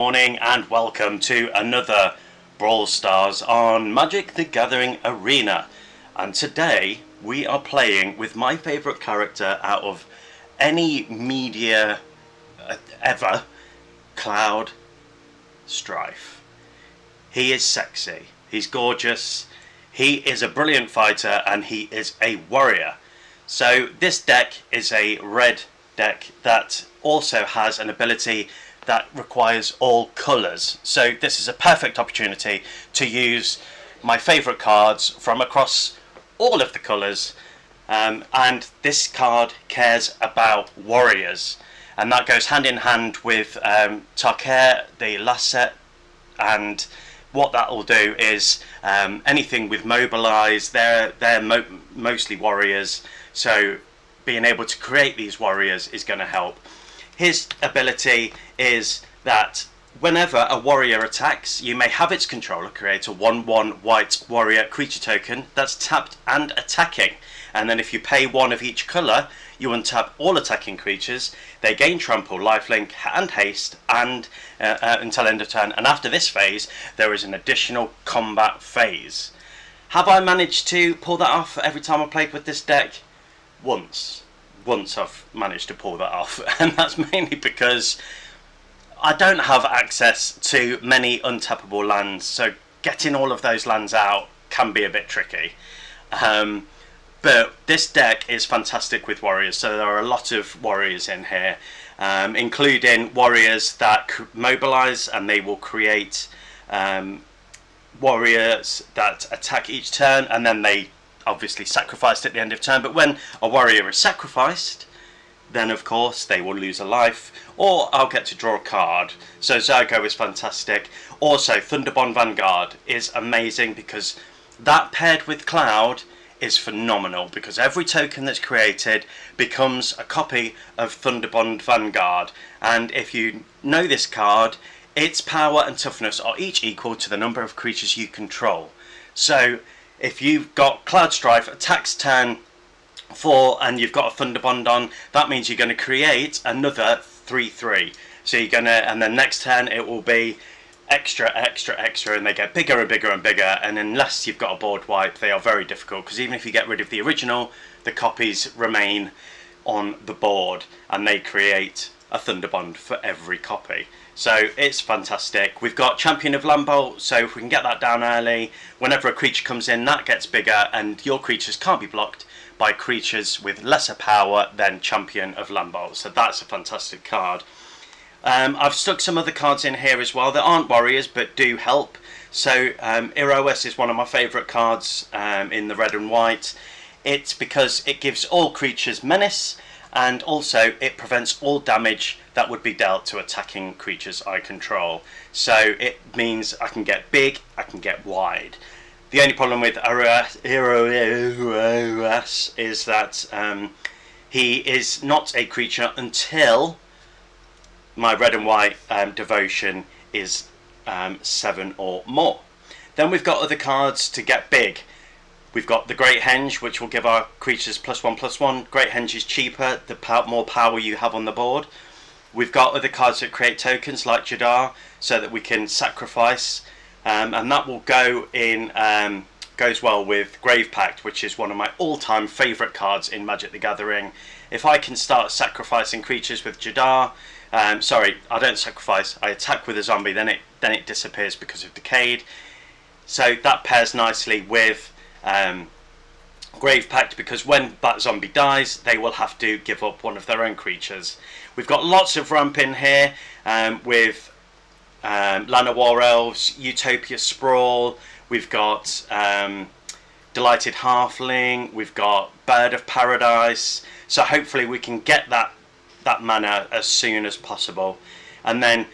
Morning and welcome to another Brawl Stars on Magic the Gathering Arena. And today we are playing with my favourite character out of any media ever, Cloud Strife. He is sexy, he's gorgeous, he is a brilliant fighter, and he is a warrior. So this deck is a red deck that also has an ability that requires all colours. So this is a perfect opportunity to use my favourite cards from across all of the colours, and this card cares about warriors, and that goes hand in hand with Tarkir, the last set. And what that will do is anything with mobilise, they're mostly warriors, so being able to create these warriors is going to help. His ability is that whenever a warrior attacks, you may have its controller create a 1/1 white warrior creature token that's tapped and attacking. And then if you pay one of each colour, you untap all attacking creatures. They gain trample, lifelink and haste and until end of turn. And after this phase, there is an additional combat phase. Have I managed to pull that off every time I played with this deck? Once I've managed to pull that off, and that's mainly because I don't have access to many untappable lands, so getting all of those lands out can be a bit tricky. But this deck is fantastic with warriors, so there are a lot of warriors in here, including warriors that mobilise, and they will create warriors that attack each turn, and then they obviously sacrificed at the end of turn. But when a warrior is sacrificed, then of course they will lose a life, or I'll get to draw a card. So Zergo is fantastic. Also Thunderbond Vanguard is amazing, because that paired with Cloud is phenomenal, because every token that's created becomes a copy of Thunderbond Vanguard. And if you know this card, its power and toughness are each equal to the number of creatures you control. So if you've got Cloud Strife attacks turn 4 and you've got a Thunderbond on, that means you're going to create another 3/3. So you're going to, and then next turn it will be extra, and they get bigger and bigger and bigger. And unless you've got a board wipe, they are very difficult, because even if you get rid of the original, the copies remain on the board, and they create a Thunderbond for every copy. So it's fantastic. We've got Champion of Lambholt, so if we can get that down early, whenever a creature comes in, that gets bigger, and your creatures can't be blocked by creatures with lesser power than Champion of Lambholt. So that's a fantastic card. I've stuck some other cards in here as well that aren't warriors but do help. So Iroas is one of my favourite cards in the red and white. It's because it gives all creatures menace, and also it prevents all damage that would be dealt to attacking creatures I control. So it means I can get big, I can get wide. The only problem with Iroas is that he is not a creature until my red and white devotion is 7 or more. Then we've got other cards to get big. We've got the Great Henge, which will give our creatures +1/+1. Great Henge is cheaper the more power you have on the board. We've got other cards that create tokens like Jadar, so that we can sacrifice, and that will go in, goes well with Grave Pact, which is one of my all-time favourite cards in Magic the Gathering. If I can start sacrificing creatures with Jadar, sorry, I don't sacrifice, I attack with a zombie, then it disappears because of Decayed. So that pairs nicely with Grave Pact, because when that zombie dies, they will have to give up one of their own creatures. We've got lots of ramp in here with Lana War Elves, Utopia Sprawl, we've got Delighted Halfling, we've got Bird of Paradise. So hopefully we can get that mana as soon as possible, and then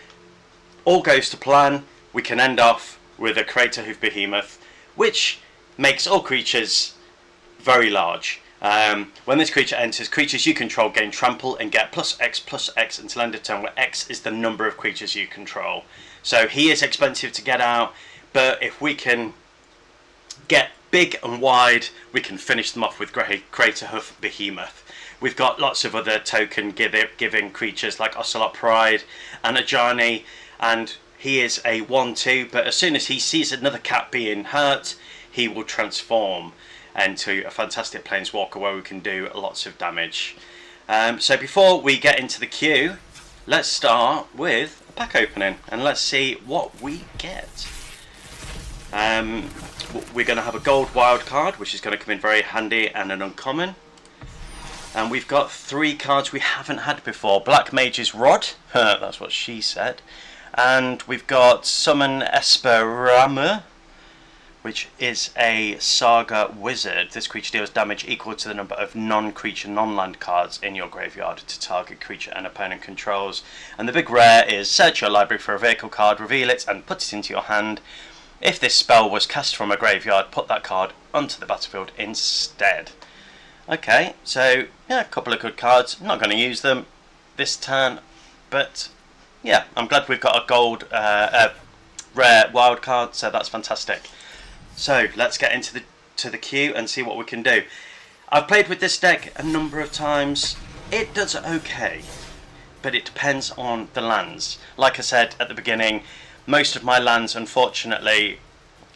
all goes to plan, we can end off with a Creator Hoof Behemoth, which makes all creatures very large. When this creature enters, creatures you control gain trample and get +X until end of turn, where X is the number of creatures you control. So he is expensive to get out, but if we can get big and wide, we can finish them off with Creator Hoof Behemoth. We've got lots of other token giving creatures like Ocelot Pride and Ajani, and he is a 1/2, but as soon as he sees another cat being hurt, he will transform into a fantastic planeswalker where we can do lots of damage. So before we get into the queue, let's start with a pack opening and let's see what we get. We're going to have a gold wild card, which is going to come in very handy, and an uncommon. And we've got 3 cards we haven't had before. Black Mage's Rod, that's what she said. And we've got Summon Esperama, which is a Saga Wizard. This creature deals damage equal to the number of non-creature, non-land cards in your graveyard to target creature an opponent controls. And the big rare is search your library for a vehicle card, reveal it, and put it into your hand. If this spell was cast from a graveyard, put that card onto the battlefield instead. Okay, so yeah, a couple of good cards. I'm not going to use them this turn, but yeah, I'm glad we've got a gold rare wild card, so that's fantastic. So let's get into the queue and see what we can do. I've played with this deck a number of times. It does okay, but it depends on the lands. Like I said at the beginning, most of my lands unfortunately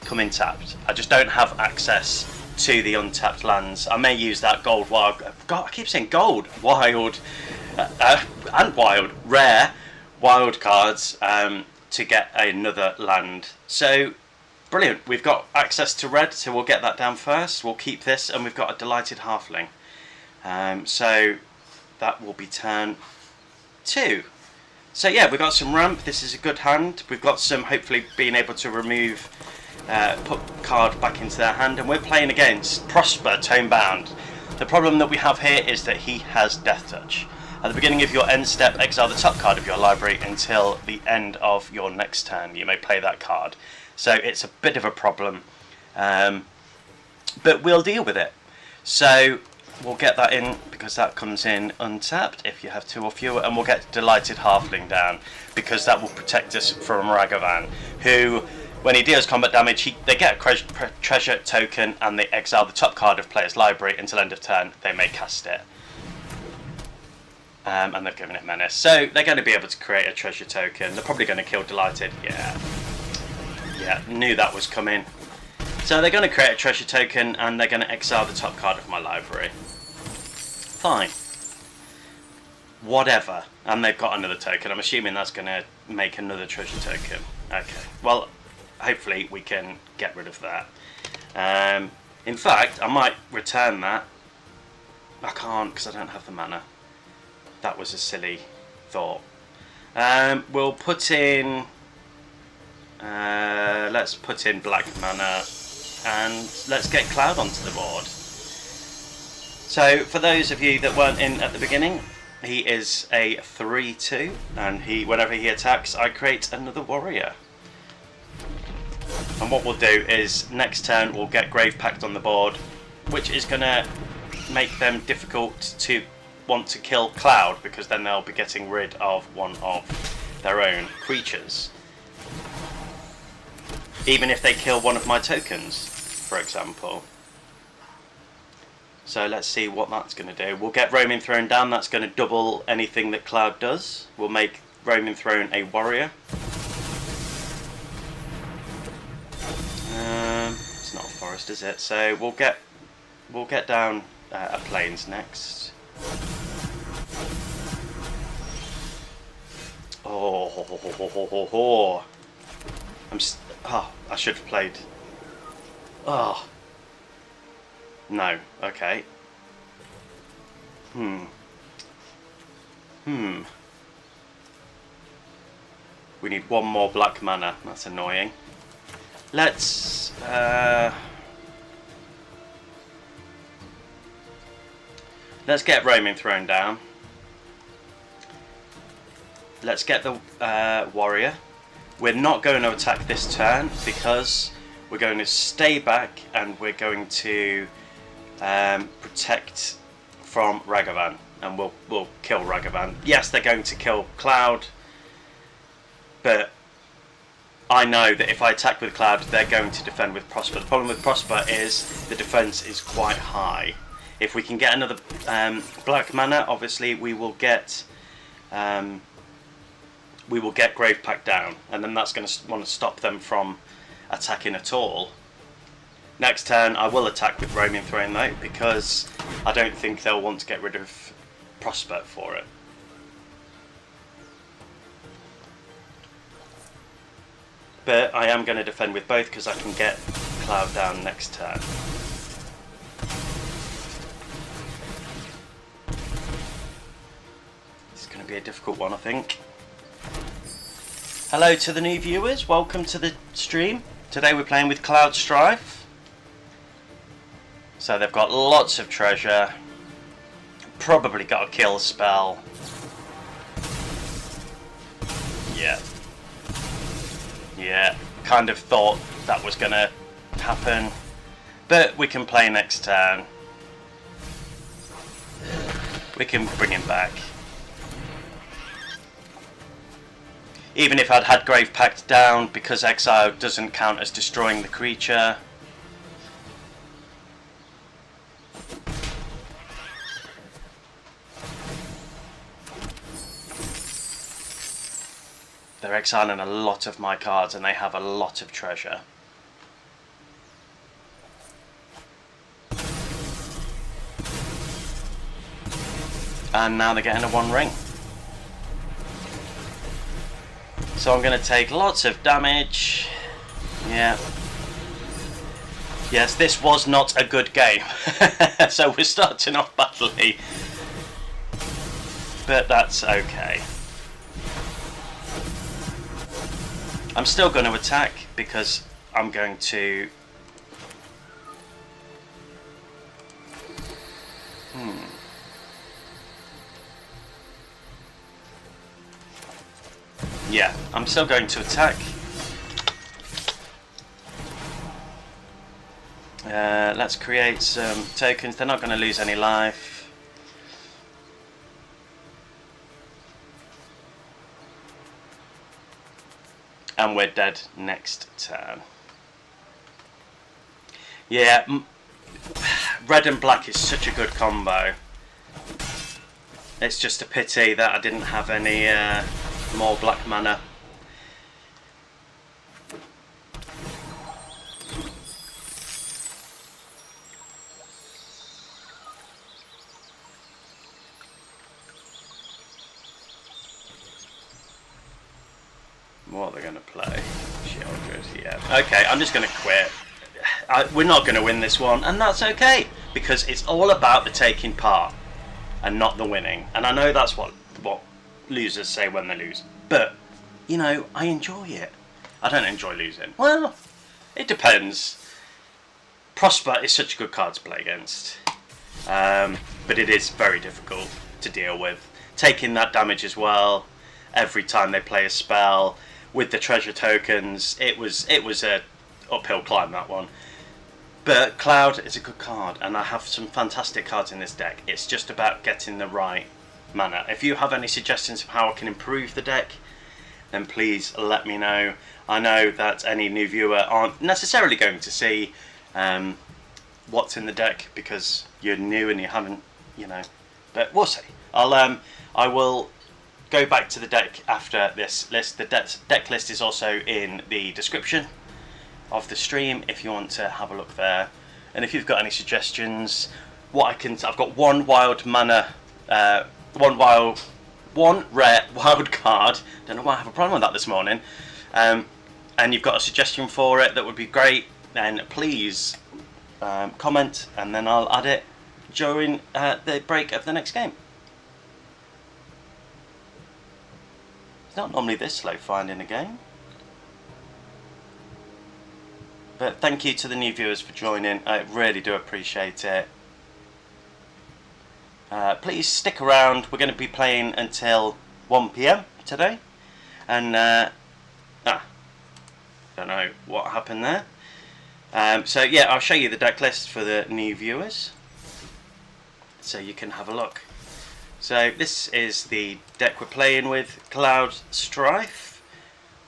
come in tapped. I just don't have access to the untapped lands. I may use that gold wild. God, I keep saying gold wild and wild rare wild cards to get another land. So brilliant. We've got access to red, so we'll get that down first. We'll keep this, and we've got a Delighted Halfling. So that will be turn 2. So yeah, we've got some ramp. This is a good hand. We've got some hopefully being able to remove, put card back into their hand, and we're playing against Prosper Tomebound. The problem that we have here is that he has Death Touch. At the beginning of your end step, exile the top card of your library until the end of your next turn. You may play that card. So it's a bit of a problem, but we'll deal with it. So we'll get that in because that comes in untapped if you have 2 or fewer, and we'll get Delighted Halfling down because that will protect us from Ragavan, who, when he deals combat damage, they get a treasure token and they exile the top card of player's library until end of turn. They may cast it. And they've given it menace. So they're going to be able to create a treasure token. They're probably going to kill Delighted. Yeah, knew that was coming. So they're going to create a treasure token and they're going to exile the top card of my library. Fine. Whatever. And they've got another token. I'm assuming that's going to make another treasure token. Okay. Well, hopefully we can get rid of that. In fact, I might return that. I can't because I don't have the mana. That was a silly thought. We'll put in... let's put in black mana and let's get Cloud onto the board. So for those of you that weren't in at the beginning, he is a 3/2 and whenever he attacks I create another warrior. And what we'll do is next turn we'll get Grave Pact on the board, which is going to make them difficult to want to kill Cloud because then they'll be getting rid of one of their own creatures. Even if they kill one of my tokens, for example. So let's see what that's going to do. We'll get Roaming Throne down. That's going to double anything that Cloud does. We'll make Roaming Throne a warrior. It's not a forest, is it? So we'll get down a plains next. Oh. I should have played. Oh. No. Okay. We need one more black mana. That's annoying. Let's get Roaming Throne down. Let's get the warrior. We're not going to attack this turn because we're going to stay back and we're going to protect from Ragavan, and we'll kill Ragavan. Yes, they're going to kill Cloud, but I know that if I attack with Cloud, they're going to defend with Prosper. The problem with Prosper is the defense is quite high. If we can get another black mana, obviously we will get we will get Grave Pact down, and then that's going to want to stop them from attacking at all. Next turn I will attack with Roaming Throne though, because I don't think they'll want to get rid of Prosper for it. But I am going to defend with both because I can get Cloud down next turn. It's going to be a difficult one, I think. Hello to the new viewers, welcome to the stream. Today we're playing with Cloud Strife. So they've got lots of treasure, probably got a kill spell. Yeah, kind of thought that was going to happen, but we can play next turn. We can bring him back. Even if I'd had Grave Pact down, because Exile doesn't count as destroying the creature. They're exiling a lot of my cards and they have a lot of treasure. And now they're getting a 1 ring. So I'm going to take lots of damage. Yeah. Yes, this was not a good game. So we're starting off badly. But that's okay. I'm still going to attack because I'm going to... Yeah, I'm still going to attack. Let's create some tokens. They're not going to lose any life. And we're dead next turn. Yeah, red and black is such a good combo. It's just a pity that I didn't have any more black mana. What are they going to play? Shieldred, yeah. Okay, I'm just going to quit. We're not going to win this one, and that's okay, because it's all about the taking part and not the winning. And I know that's what losers say when they lose, but you know, I enjoy it. I don't enjoy losing. Well, it depends. Prosper is such a good card to play against, but it is very difficult to deal with. Taking that damage as well every time they play a spell with the treasure tokens, it was a uphill climb, that one. But Cloud is a good card, and I have some fantastic cards in this deck. It's just about getting the right mana. If you have any suggestions of how I can improve the deck, then please let me know. I know that any new viewer aren't necessarily going to see what's in the deck because you're new and you haven't, you know. But we'll see. I will go back to the deck after this list. The deck list is also in the description of the stream if you want to have a look there. And if you've got any suggestions, I've got one wild mana, one rare wild card. Don't know why I have a problem with that this morning. And you've got a suggestion for it that would be great, then please comment, and then I'll add it during the break of the next game. It's not normally this slow finding a game. But thank you to the new viewers for joining. I really do appreciate it. Please stick around. We're going to be playing until 1 PM today. And don't know what happened there. So yeah, I'll show you the deck list for the new viewers, so you can have a look. So this is the deck we're playing with: Cloud Strife,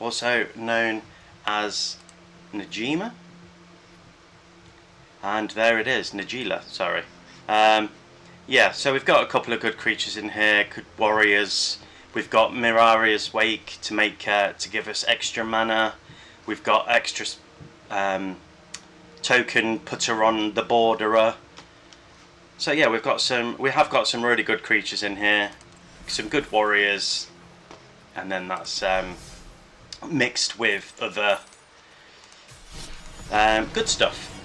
also known as Najeela. And there it is, Najeela, sorry. Yeah, so we've got a couple of good creatures in here, good warriors, We've got Miraria's Wake to make to give us extra mana. We've got extra token putter on the Borderer. So yeah, we have got some really good creatures in here, some good warriors, and then that's mixed with other good stuff,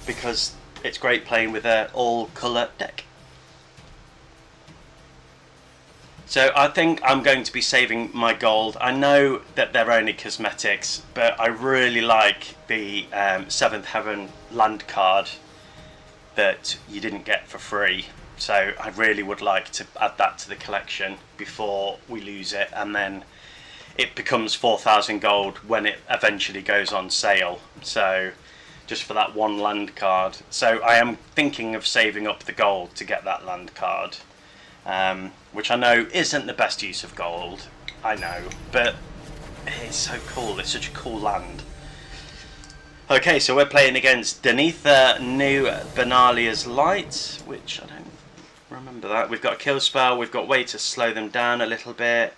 because it's great playing with an all colour deck. So I think I'm going to be saving my gold. I know that they're only cosmetics, but I really like the 7th Heaven land card that you didn't get for free. So I really would like to add that to the collection before we lose it, and then it becomes 4,000 gold when it eventually goes on sale. So just for that one land card. So I am thinking of saving up the gold to get that land card. Which I know isn't the best use of gold, I know, but it's so cool. It's such a cool land. Okay, so we're playing against Denitha New Benalia's Light, which I don't remember that. We've got a kill spell, we've got way to slow them down a little bit.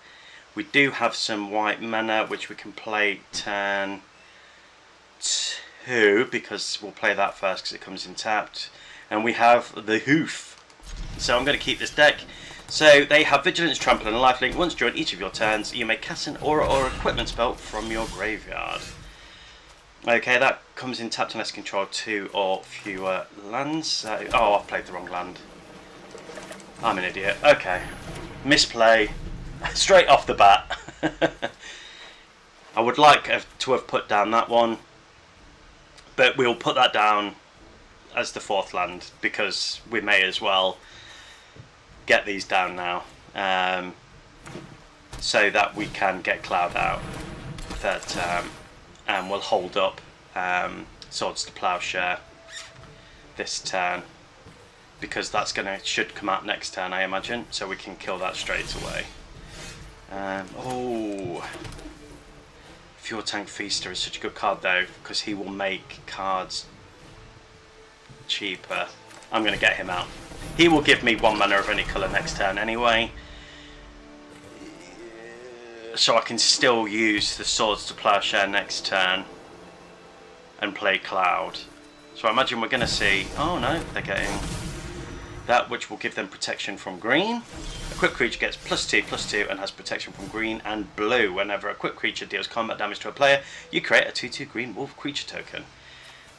We do have some white mana, which we can play turn 2, because we'll play that first because it comes in tapped. And we have the Hoof. So I'm going to keep this deck. So they have Vigilance, Trample and Lifelink. Once during each of your turns, you may cast an aura or equipment spell from your graveyard. Okay, that comes in tapped unless you control 2 or fewer lands. Oh, I've played the wrong land. I'm an idiot. Okay. Misplay. Straight off the bat. I would like to have put down that one, but we'll put that down as the 4th land, because we may as well get these down now, so that we can get Cloud out 3rd term, and we'll hold up Swords to Plowshare this turn, because that's should come out next turn, I imagine, so we can kill that straight away. Oh, Fuel Tank Feaster is such a good card though, because he will make cards cheaper. I'm going to get him out. He will give me 1 mana of any colour next turn anyway, so I can still use the Swords to Plowshare next turn and play Cloud. So I imagine we're going to see, oh no, they're getting that, which will give them protection from green. Equipped creature gets +2/+2 and has protection from green and blue. Whenever a equipped creature deals combat damage to a player, you create a 2/2 green wolf creature token.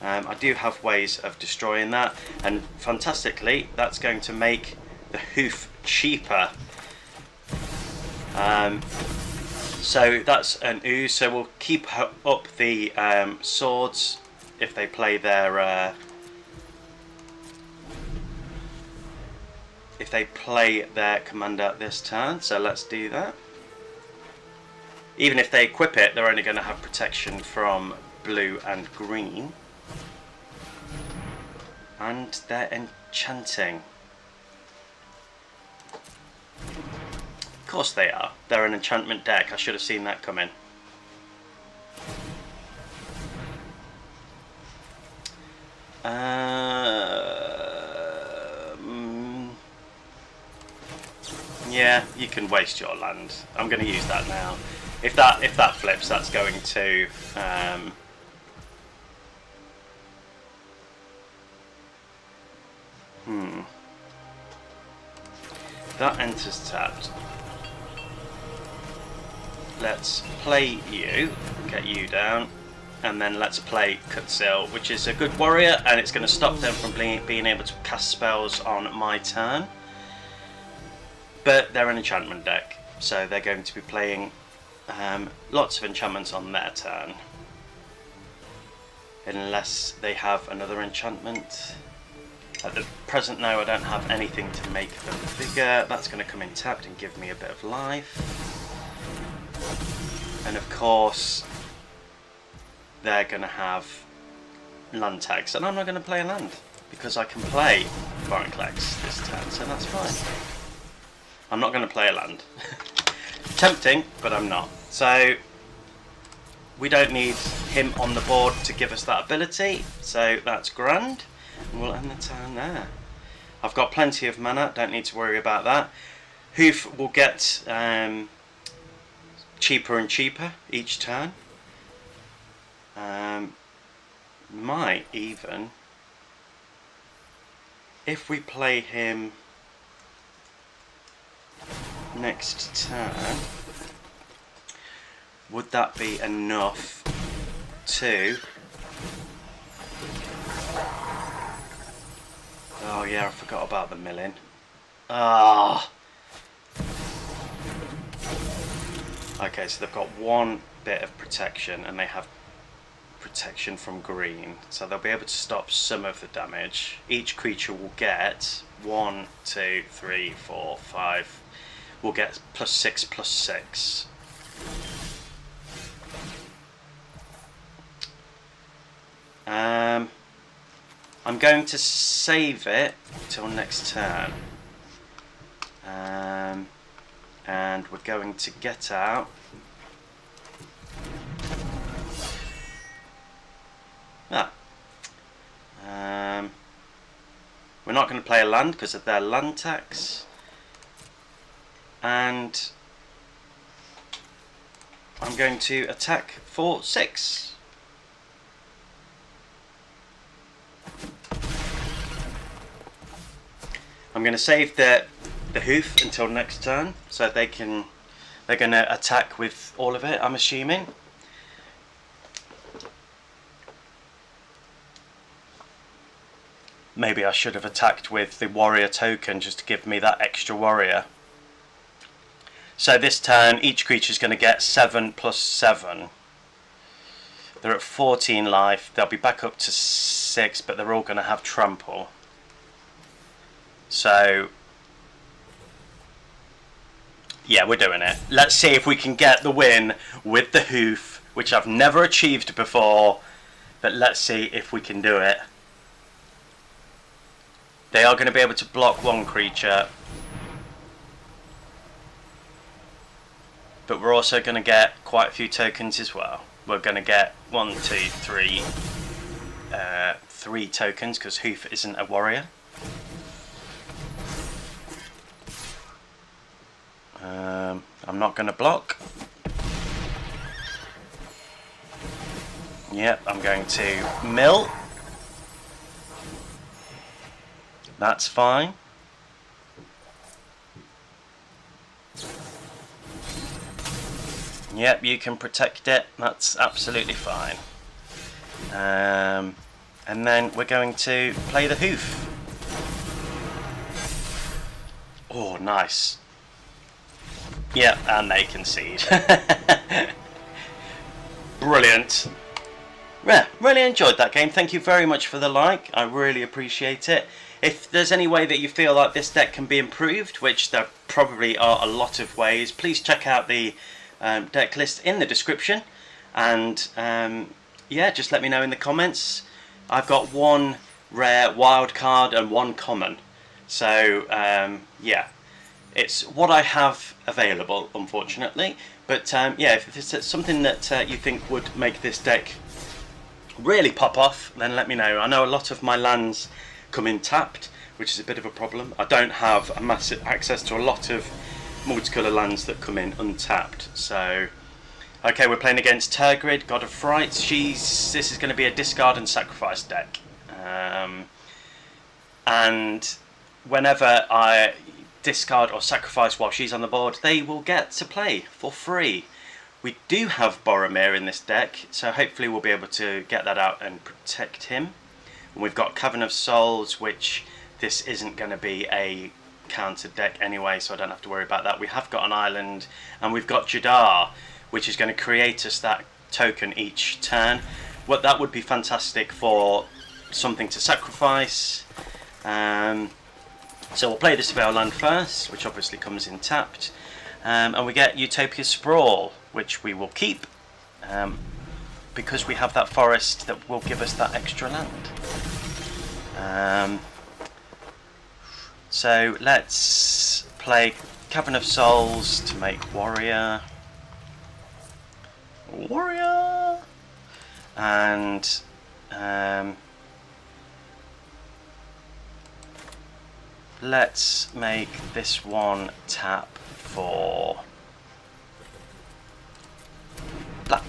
I do have ways of destroying that, and fantastically that's going to make the Hoof cheaper. So that's an ooze, so we'll keep up the swords if they play their commander this turn, so let's do that. Even if they equip it, they're only going to have protection from blue and green. And they're enchanting. Of course they are. They're an enchantment deck. I should have seen that coming. Yeah, you can waste your land. I'm going to use that now. If that flips, that's going to that enters tapped. Let's play you, get you down, and then let's play Cutsil, which is a good warrior, and it's going to stop them from being able to cast spells on my turn. But they're an enchantment deck, so they're going to be playing lots of enchantments on their turn, unless they have another enchantment. At the present now, I don't have anything to make them bigger. That's going to come in tapped and give me a bit of life. And of course, they're going to have land tags, and I'm not going to play a land because I can play Vorinclex this turn, so that's fine. I'm not going to play a land. Tempting, but I'm not. So we don't need him on the board to give us that ability, so that's grand. And we'll end the turn there. I've got plenty of mana, don't need to worry about that. Hoof will get cheaper and cheaper each turn. Might even, if we play him next turn, would that be enough to... Oh yeah, I forgot about the milling. Ah. Okay, so they've got one bit of protection and they have protection from green, so they'll be able to stop some of the damage. Each creature will get 1, 2, 3, 4, 5. We'll get +6/+6. I'm going to save it till next turn, and we're going to get out we're not going to play a land because of their land tax, and I'm going to attack for 6. I'm going to save the hoof until next turn, so they're going to attack with all of it, I'm assuming. Maybe I should have attacked with the warrior token just to give me that extra warrior. So this turn, each creature is going to get 7/7. They're at 14 life. They'll be back up to 6, but they're all going to have trample. So, yeah, we're doing it. Let's see if we can get the win with the hoof, which I've never achieved before. But let's see if we can do it. They are going to be able to block one creature, but we're also going to get quite a few tokens as well. We're going to get 1, 2, 3, 3 tokens because hoof isn't a warrior. I'm not going to block. Yep, I'm going to mill. That's fine. Yep, you can protect it. That's absolutely fine. And then we're going to play the hoof. Oh, nice. Yeah, and they concede. Brilliant. Yeah, really enjoyed that game. Thank you very much for the like. I really appreciate it. If there's any way that you feel like this deck can be improved, which there probably are a lot of ways, please check out the deck list in the description. And yeah, just let me know in the comments. I've got 1 rare wild card and 1 common. So yeah, it's what I have available, unfortunately. But yeah, if it's something that you think would make this deck really pop off, then let me know. I know a lot of my lands come in tapped, which is a bit of a problem. I don't have a massive access to a lot of multicolour lands that come in untapped. So, okay, we're playing against Tergrid, God of Fright. This is going to be a discard and sacrifice deck. And whenever I discard or sacrifice while she's on the board, they will get to play for free. We do have Boromir in this deck, so hopefully we'll be able to get that out and protect him. And we've got Cavern of Souls, which this isn't going to be a counter deck anyway, so I don't have to worry about that. We have got an island, and we've got Jadar, which is going to create us that token each turn. Well, that would be fantastic for something to sacrifice. So we'll play the Spell land first, which obviously comes in tapped. And we get Utopia Sprawl, which we will keep, because we have that forest that will give us that extra land. So let's play Cavern of Souls to make Warrior. And let's make this one tap for black.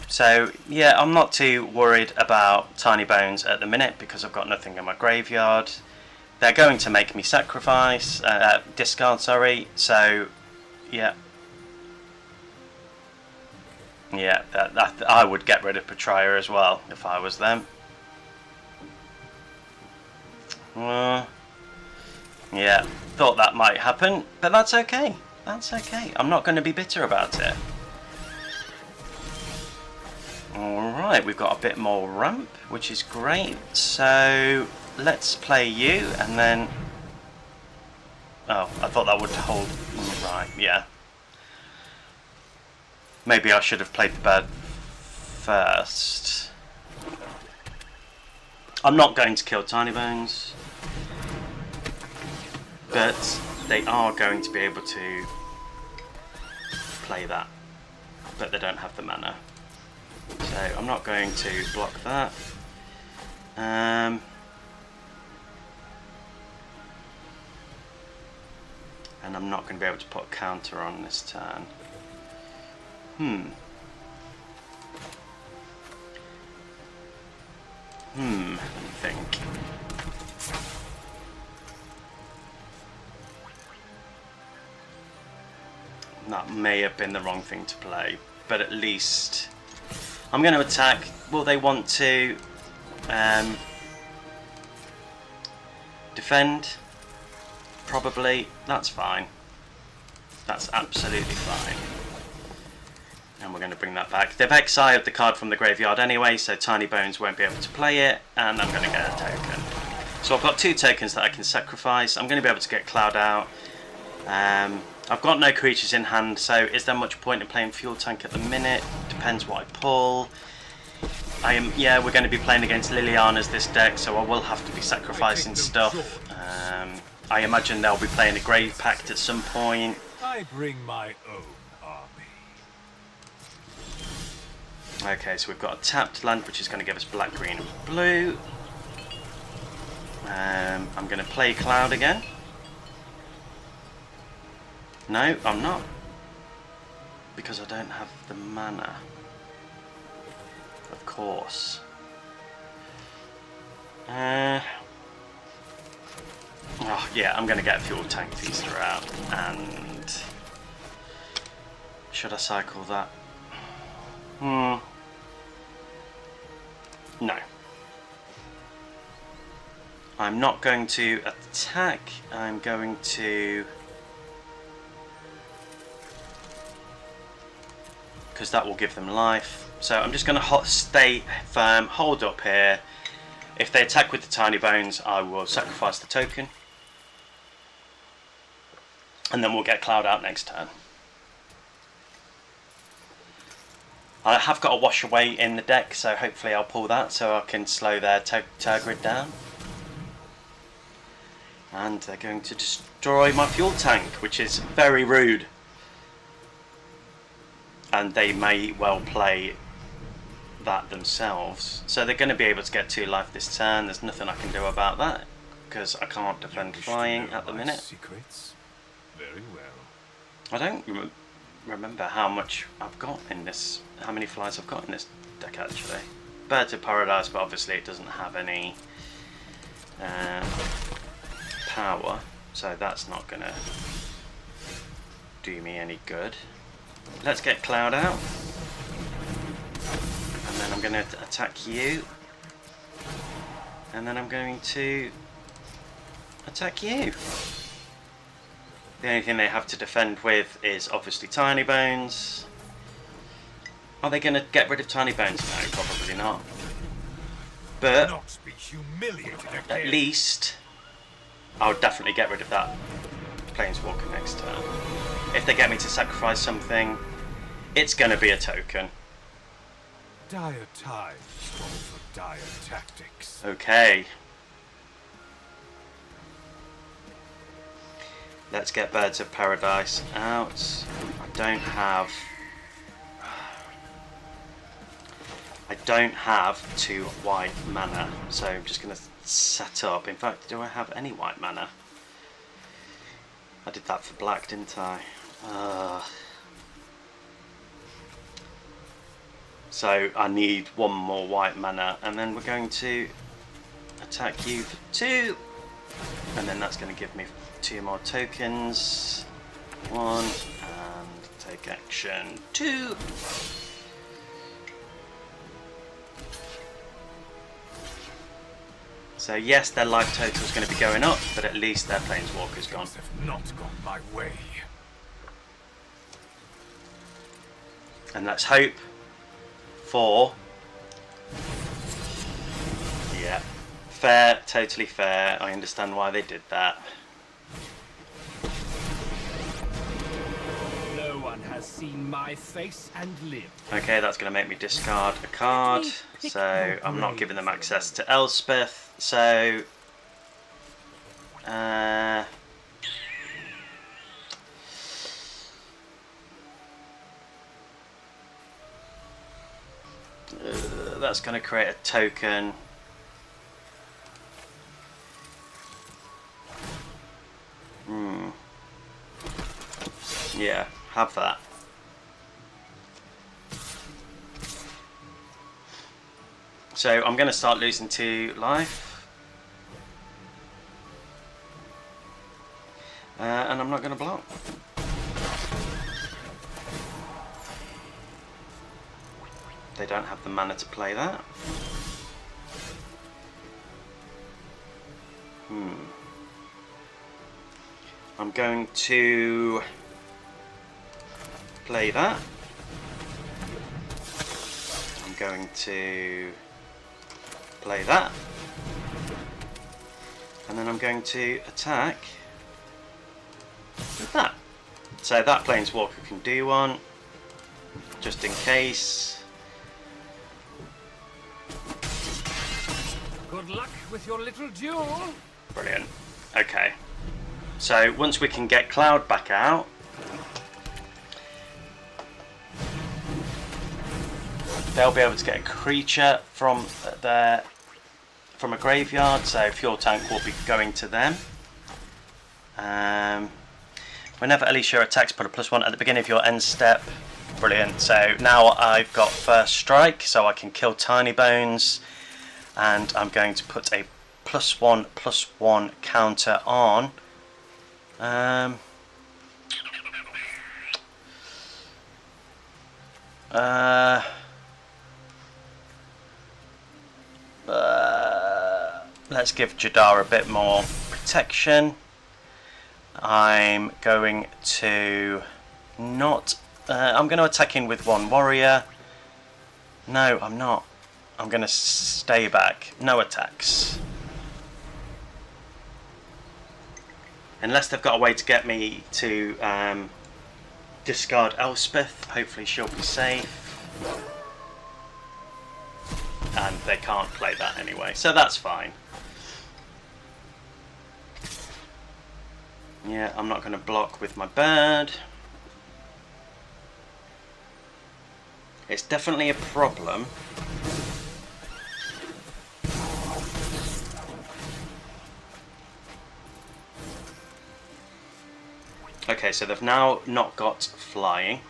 So yeah, I'm not too worried about Tiny Bones at the minute because I've got nothing in my graveyard. They're going to make me sacrifice, discard, sorry, so yeah. Yeah, I would get rid of Pariah as well if I was them. Yeah, thought that might happen, but that's okay. That's okay. I'm not going to be bitter about it. Alright, we've got a bit more ramp, which is great. So let's play you and then... Oh, I thought that would hold... Right, yeah. Maybe I should have played the bird first. I'm not going to kill Tiny Bones, but they are going to be able to play that, but they don't have the mana. So I'm not going to block that. And I'm not going to be able to put a counter on this turn. Let me think. That may have been the wrong thing to play, but at least I'm going to attack. Will they want to defend? Probably. That's fine. That's absolutely fine. And we're going to bring that back. They've exiled the card from the graveyard anyway, so Tiny Bones won't be able to play it, and I'm going to get a token. So I've got 2 tokens that I can sacrifice. I'm going to be able to get Cloud out. I've got no creatures in hand, so is there much point in playing Fuel Tank at the minute? Depends what I pull. Yeah, we're going to be playing against Liliana's this deck, so I will have to be sacrificing stuff. I imagine they'll be playing a Grave Pact at some point. I bring my own army. Okay, so we've got a tapped land, which is going to give us black, green, and blue. I'm going to play Cloud again. No, I'm not. Because I don't have the mana. Of course. Oh, yeah, I'm going to get a Fuel Tank Feaster out. And... should I cycle that? No. I'm not going to attack. I'm going to... because that will give them life. So I'm just going to stay firm, hold up here. If they attack with the Tiny Bones, I will sacrifice the token. And then we'll get Cloud out next turn. I have got a Wash Away in the deck, so hopefully I'll pull that so I can slow their Tergrid down. And they're going to destroy my Fuel Tank, which is very rude. And they may well play that themselves. So they're going to be able to get 2 life this turn. There's nothing I can do about that, because I can't defend flying at the minute. Secrets? Very well. I don't remember how much I've got in this, how many flies I've got in this deck actually. Birds of Paradise, but obviously it doesn't have any power, so that's not going to do me any good. Let's get Cloud out. And then I'm going to attack you. And then I'm going to attack you. The only thing they have to defend with is obviously Tiny Bones. Are they going to get rid of Tiny Bones? No, probably not. But Not be humiliated again. at least I'll definitely get rid of that Planeswalker next turn. If they get me to sacrifice something, it's going to be a token. Dire times call for dire tactics. Okay. Let's get Birds of Paradise out. I don't have... I don't have 2 white mana, so I'm just going to set up. In fact, do I have any white mana? I did that for black, didn't I? So I need 1 more white mana, and then we're going to attack you for 2, and then that's going to give me 2 more tokens. 1, and take action 2. So yes, their life total is going to be going up, but at least their Planeswalker's gone. Have not gone my way. And let's hope for... Yeah, fair, totally fair. I understand why they did that. No one has seen my face and lived. Okay, that's going to make me discard a card. So I'm not giving them access to Elspeth. So that's going to create a token. Yeah, have that. So I'm going to start losing 2 life. And I'm not going to block. They don't have the mana to play that. I'm going to play that. I'm going to play that. And then I'm going to attack with that. So that Planeswalker can do 1, just in case. Good luck with your little duel. Brilliant. Okay. So once we can get Cloud back out, they'll be able to get a creature from a graveyard. So Fuel Tank will be going to them. Whenever Alicia attacks, put a +1 at the beginning of your end step. Brilliant. So now I've got first strike, so I can kill Tiny Bones, and I'm going to put a +1/+1 counter on. Let's give Jadar a bit more protection. I'm going to not... I'm going to attack in with 1 warrior. No, I'm not. I'm going to stay back. No attacks. Unless they've got a way to get me to discard Elspeth. Hopefully she'll be safe. And they can't play that anyway, so that's fine. Yeah, I'm not going to block with my bird. It's definitely a problem. Okay, so they've now not got flying,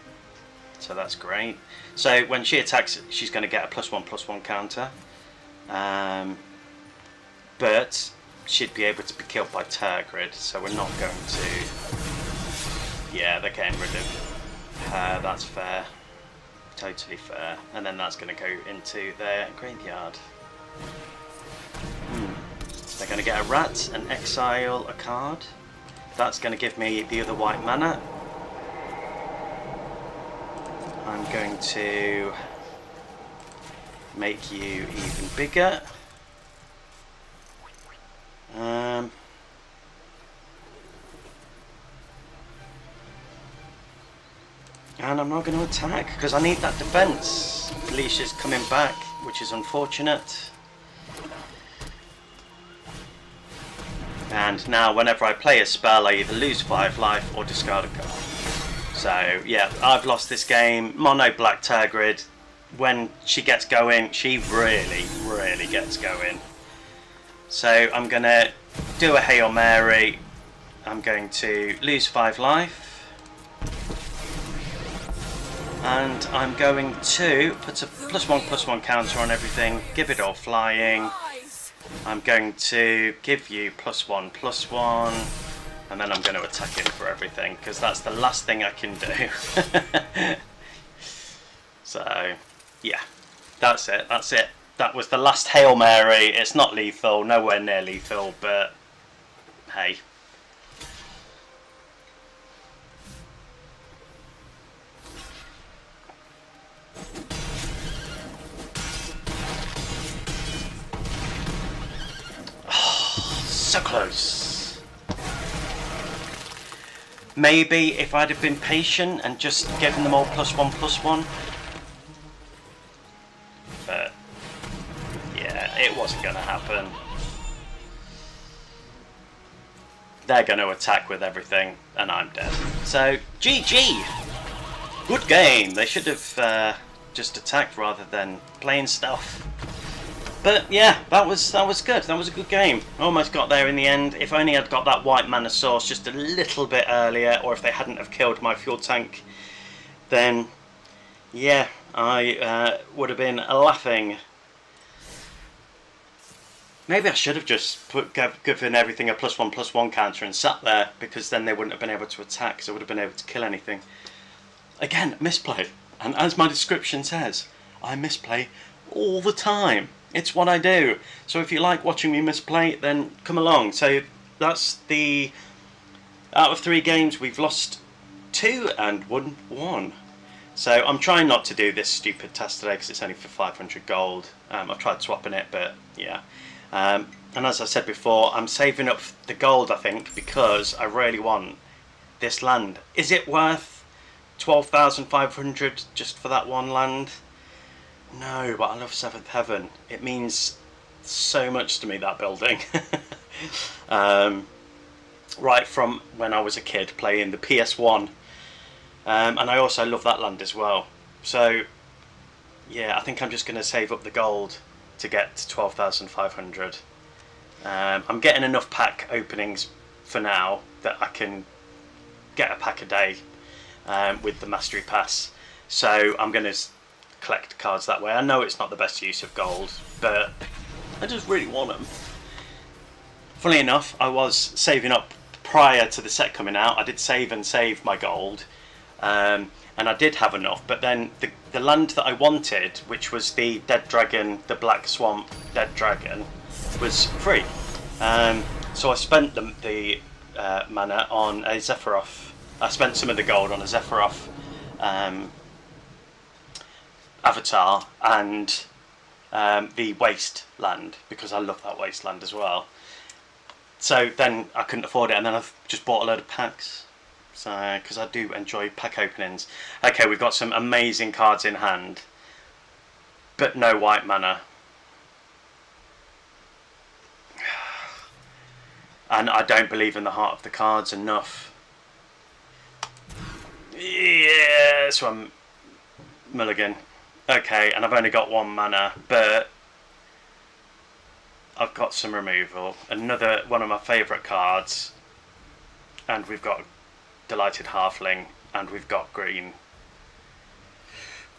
so that's great. So when she attacks, she's going to get a +1/+1 counter, but she'd be able to be killed by Tergrid, so we're not going to... Yeah, they're getting rid of her, that's fair. Totally fair. And then that's going to go into their graveyard. They're going to get a rat and exile a card. That's going to give me the other white mana. I'm going to make you even bigger. And I'm not going to attack because I need that defense. Alicia's coming back, which is unfortunate. And now whenever I play a spell, I either lose 5 life or discard a card. So yeah, I've lost this game. Mono Black Tergrid, when she gets going, she really gets going. So I'm going to do a Hail Mary. I'm going to lose 5 life. And I'm going to put a +1/+1 counter on everything, give it all flying. I'm going to give you +1/+1, and then I'm going to attack him for everything, because that's the last thing I can do. So, yeah, that's it. That was the last Hail Mary. It's not lethal, nowhere near lethal, but hey. So close. Maybe if I'd have been patient and just given them all +1/+1. But yeah, it wasn't going to happen. They're going to attack with everything, and I'm dead. So GG. Good game. They should have just attacked rather than playing stuff. But yeah, that was good. That was a good game. Almost got there in the end. If only I'd got that white mana source just a little bit earlier, or if they hadn't have killed my fuel tank, then yeah, I would have been laughing. Maybe I should have just given everything a +1/+1 counter and sat there, because then they wouldn't have been able to attack, so I would have been able to kill anything. Again, misplay. And as my description says, I misplay all the time. It's what I do. So if you like watching me misplay, then come along. So that's the... Out of 3 games, we've lost 2 and won 1. So I'm trying not to do this stupid test today, because it's only for 500 gold. I've tried swapping it, but yeah. And as I said before, I'm saving up the gold, I think, because I really want this land. Is it worth 12,500 just for that one land? No, but I love 7th Heaven. It means so much to me, that building. Right from when I was a kid playing the PS1. And I also love that land as well. So, yeah, I think I'm just going to save up the gold to get to 12,500. I'm getting enough pack openings for now that I can get a pack a day with the Mastery Pass. So I'm going to collect cards that way. I know it's not the best use of gold, but I just really want them. Funnily enough, I was saving up prior to the set coming out. I did save my gold, and I did have enough, but then the land that I wanted, which was the Dead Dragon, the Black Swamp Dead Dragon, was free. So I spent the mana on a Zephyroth. I spent some of the gold on a Zephyroth avatar and the Wasteland, because I love that Wasteland as well. So then I couldn't afford it, and then I've just bought a load of packs. So, because I do enjoy pack openings. Okay, we've got some amazing cards in hand, but no white mana. And I don't believe in the heart of the cards enough. Yeah, so I'm mulligan. Okay, and I've only got 1 mana, but I've got some removal. Another one of my favourite cards, and we've got Delighted Halfling, and we've got green.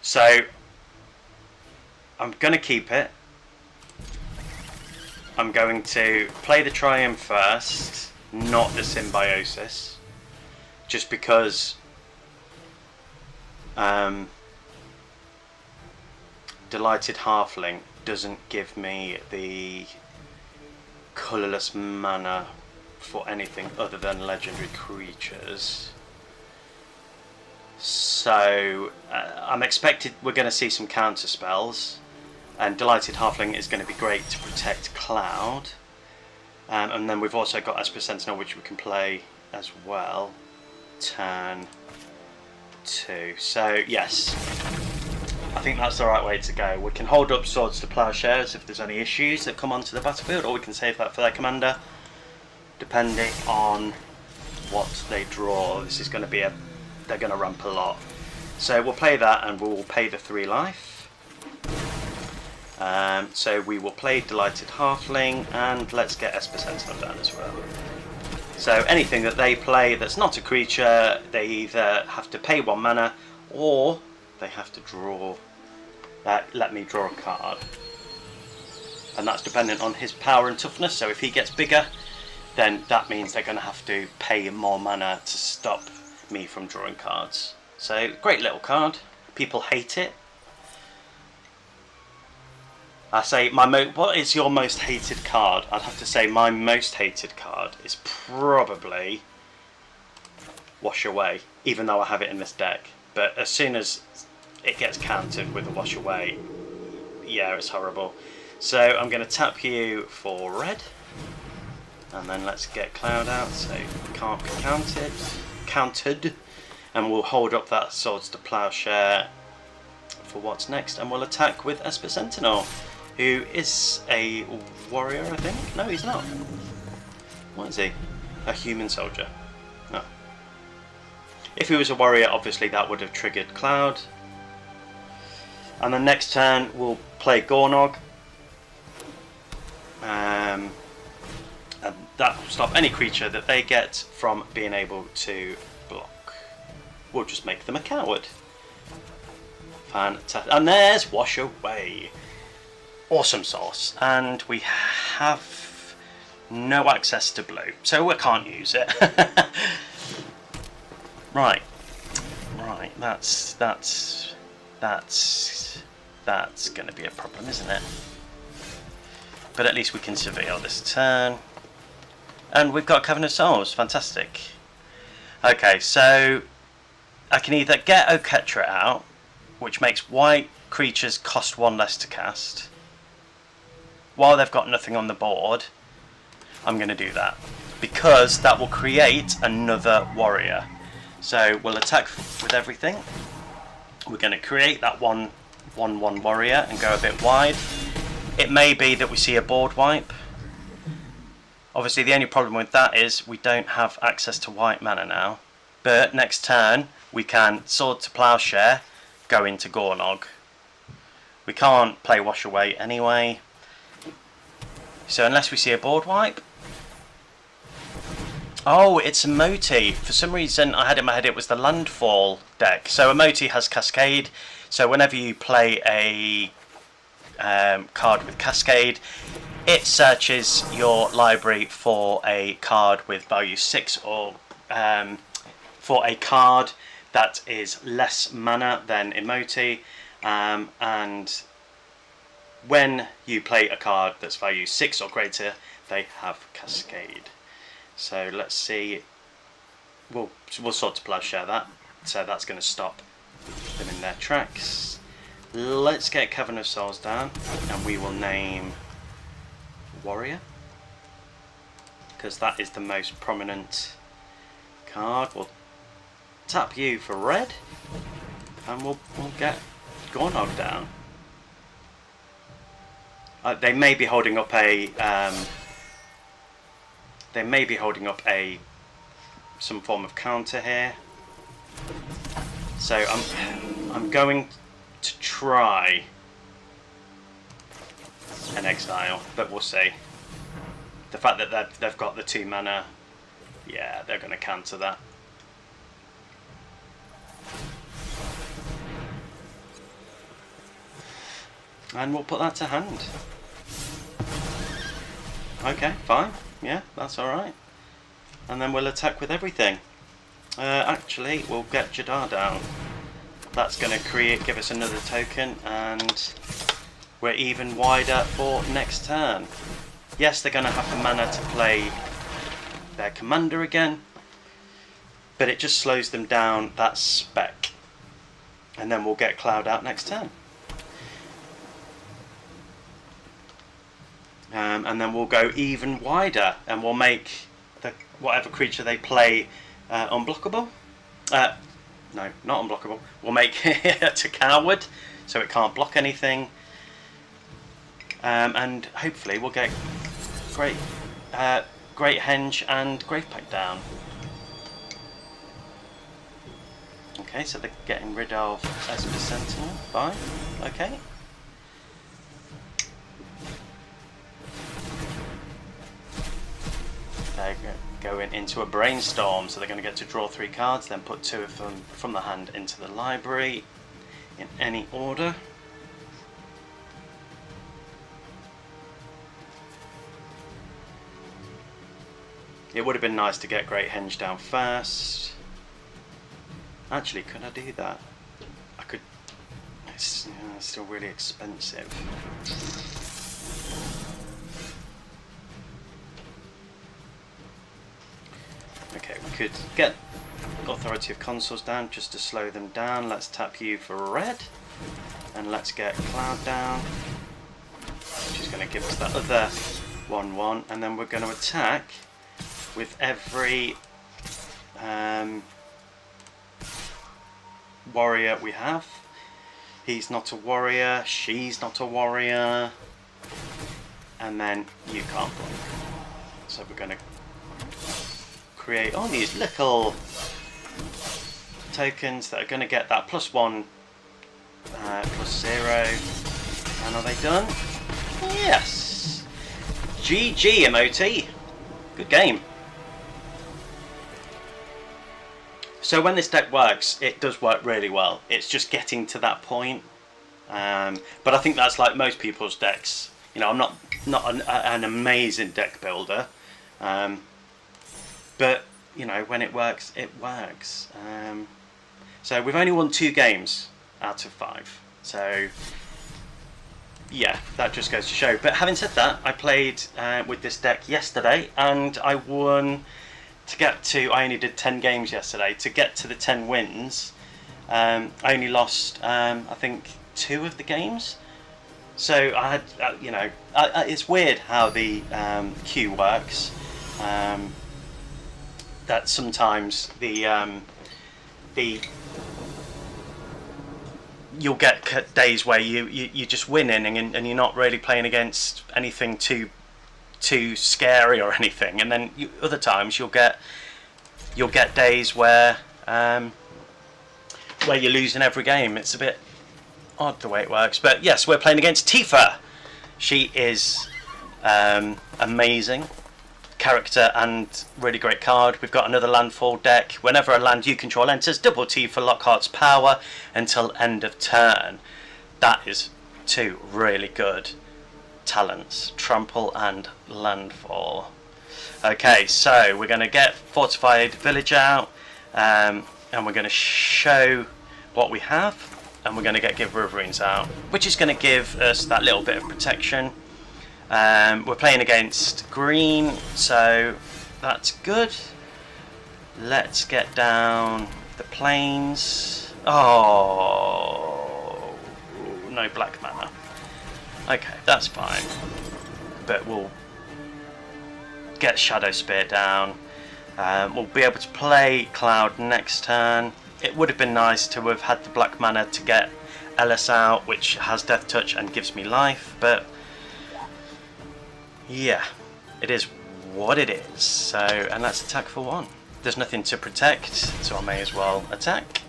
So I'm going to keep it. I'm going to play the Triumph first, not the Symbiosis, just because Delighted Halfling doesn't give me the colourless mana for anything other than legendary creatures. So I'm expected we're going to see some counter spells, and Delighted Halfling is going to be great to protect Cloud. And then we've also got Esper Sentinel, which we can play as well. Turn 2. So yes, I think that's the right way to go. We can hold up Swords to Plowshares if there's any issues that come onto the battlefield, or we can save that for their commander, depending on what they draw. This is going to be they're going to ramp a lot. So we'll play that, and we'll pay the 3 life. So we will play Delighted Halfling, and let's get Esper Sentinel down as well. So anything that they play that's not a creature, they either have to pay 1 mana, or they have to draw. Let me draw a card, and that's dependent on his power and toughness. So if he gets bigger, then that means they're going to have to pay more mana to stop me from drawing cards. So great little card. People hate it. I say what is your most hated card? I'd have to say my most hated card is probably Wash Away, even though I have it in this deck. But as soon as it gets countered with a Wash Away, yeah, it's horrible. So I'm going to tap you for red, and then let's get Cloud out so it can't be countered, and we'll hold up that Swords to Plowshare for what's next, and we'll attack with Esper Sentinel, who is a warrior, I think. No, he's not. What is he? A human soldier. Oh. If he was a warrior, obviously that would have triggered Cloud. And then next turn we'll play Gornog. And that will stop any creature that they get from being able to block. We'll just make them a coward. Fantastic. And there's Wash Away. Awesome sauce. And we have no access to blue, so we can't use it. Right. That's going to be a problem, isn't it? But at least we can surveil this turn. And we've got Cavern of Souls. Fantastic. Okay, so I can either get Oketra out, which makes white creatures cost 1 less to cast. While they've got nothing on the board, I'm going to do that, because that will create another warrior. So we'll attack with everything. We're going to create that 1/1 warrior and go a bit wide. It may be that we see a board wipe. Obviously the only problem with that is we don't have access to white mana now. But next turn we can Sword to Plowshare, go into Gornog. We can't play Wash Away anyway. So unless we see a board wipe. Oh, it's a Moti. For some reason I had in my head it was the Landfall deck. So a Moti has Cascade. So whenever you play a card with Cascade, it searches your library for a card with value 6, or for a card that is less mana than Emoti, and when you play a card that's value 6 or greater, they have Cascade. So let's see, we'll sort to Plowshare that, so that's going to stop them in their tracks. Let's get Cavern of Souls down, and we will name Warrior, because that is the most prominent card. We'll tap you for red, and we'll get Gornog down. They may be holding up a some form of counter here. So I'm going to try an exile, but we'll see. The fact that they've got the 2 mana, yeah, they're going to counter that. And we'll put that to hand. Okay, fine. Yeah, that's alright. And then we'll attack with everything. Actually, we'll get Jadar down. That's going to give us another token, and we're even wider for next turn. Yes, they're going to have the mana to play their commander again, but it just slows them down that spec. And then we'll get Cloud out next turn. And then we'll go even wider, and we'll make whatever creature they play unblockable. No, not unblockable. We'll make it a coward, so it can't block anything. And hopefully we'll get Great Henge and Gravepack down. Okay, so they're getting rid of Esper Sentinel. Fine. Okay. going into a brainstorm, so they're going to get to draw 3 cards, then put 2 of them from the hand into the library in any order. It would have been nice to get Great Henge down first. Actually, could I do that? I could. It's still really expensive. Okay, we could get Authority of Consuls down just to slow them down. Let's tap you for red. And let's get Cloud down, which is going to give us that other 1/1. And then we're going to attack with every warrior we have. He's not a warrior, she's not a warrior. And then you can't block. So we're going to create all these little tokens that are going to get that +1, +0. And are they done? Yes! GG, MOT. Good game. So when this deck works, it does work really well. It's just getting to that point. But I think that's like most people's decks. You know, I'm not an amazing deck builder. But, you know, when it works, it works. So we've only won 2 games out of 5. So, yeah, that just goes to show. But having said that, I played with this deck yesterday, and I won. To get to, I only did 10 games yesterday. To get to the 10 wins, I only lost, I think, 2 of the games. So I had, you know, it's weird how the queue works. That sometimes you'll get days where you're just winning and you're not really playing against anything too scary or anything, and then other times you'll get days where you're losing every game. It's a bit odd the way it works, but yes, we're playing against Tifa. She is amazing character and really great card. We've got another landfall deck. Whenever a land you control enters, double Tifa Lockhart's power until end of turn. That is 2 really good talents, Trample and Landfall. Okay, so we're going to get Fortified Village out, and we're going to show what we have, and we're going to get Giver of Runes out, which is going to give us that little bit of protection. We're playing against green, so that's good. Let's get down the plains. Oh, no black mana. Okay, that's fine, but we'll get Shadow Spear down. We'll be able to play Cloud next turn. It would have been nice to have had the black mana to get Ellis out, which has Death Touch and gives me life, but yeah, it is what it is. So, and let's attack for 1. There's nothing to protect, so I may as well attack.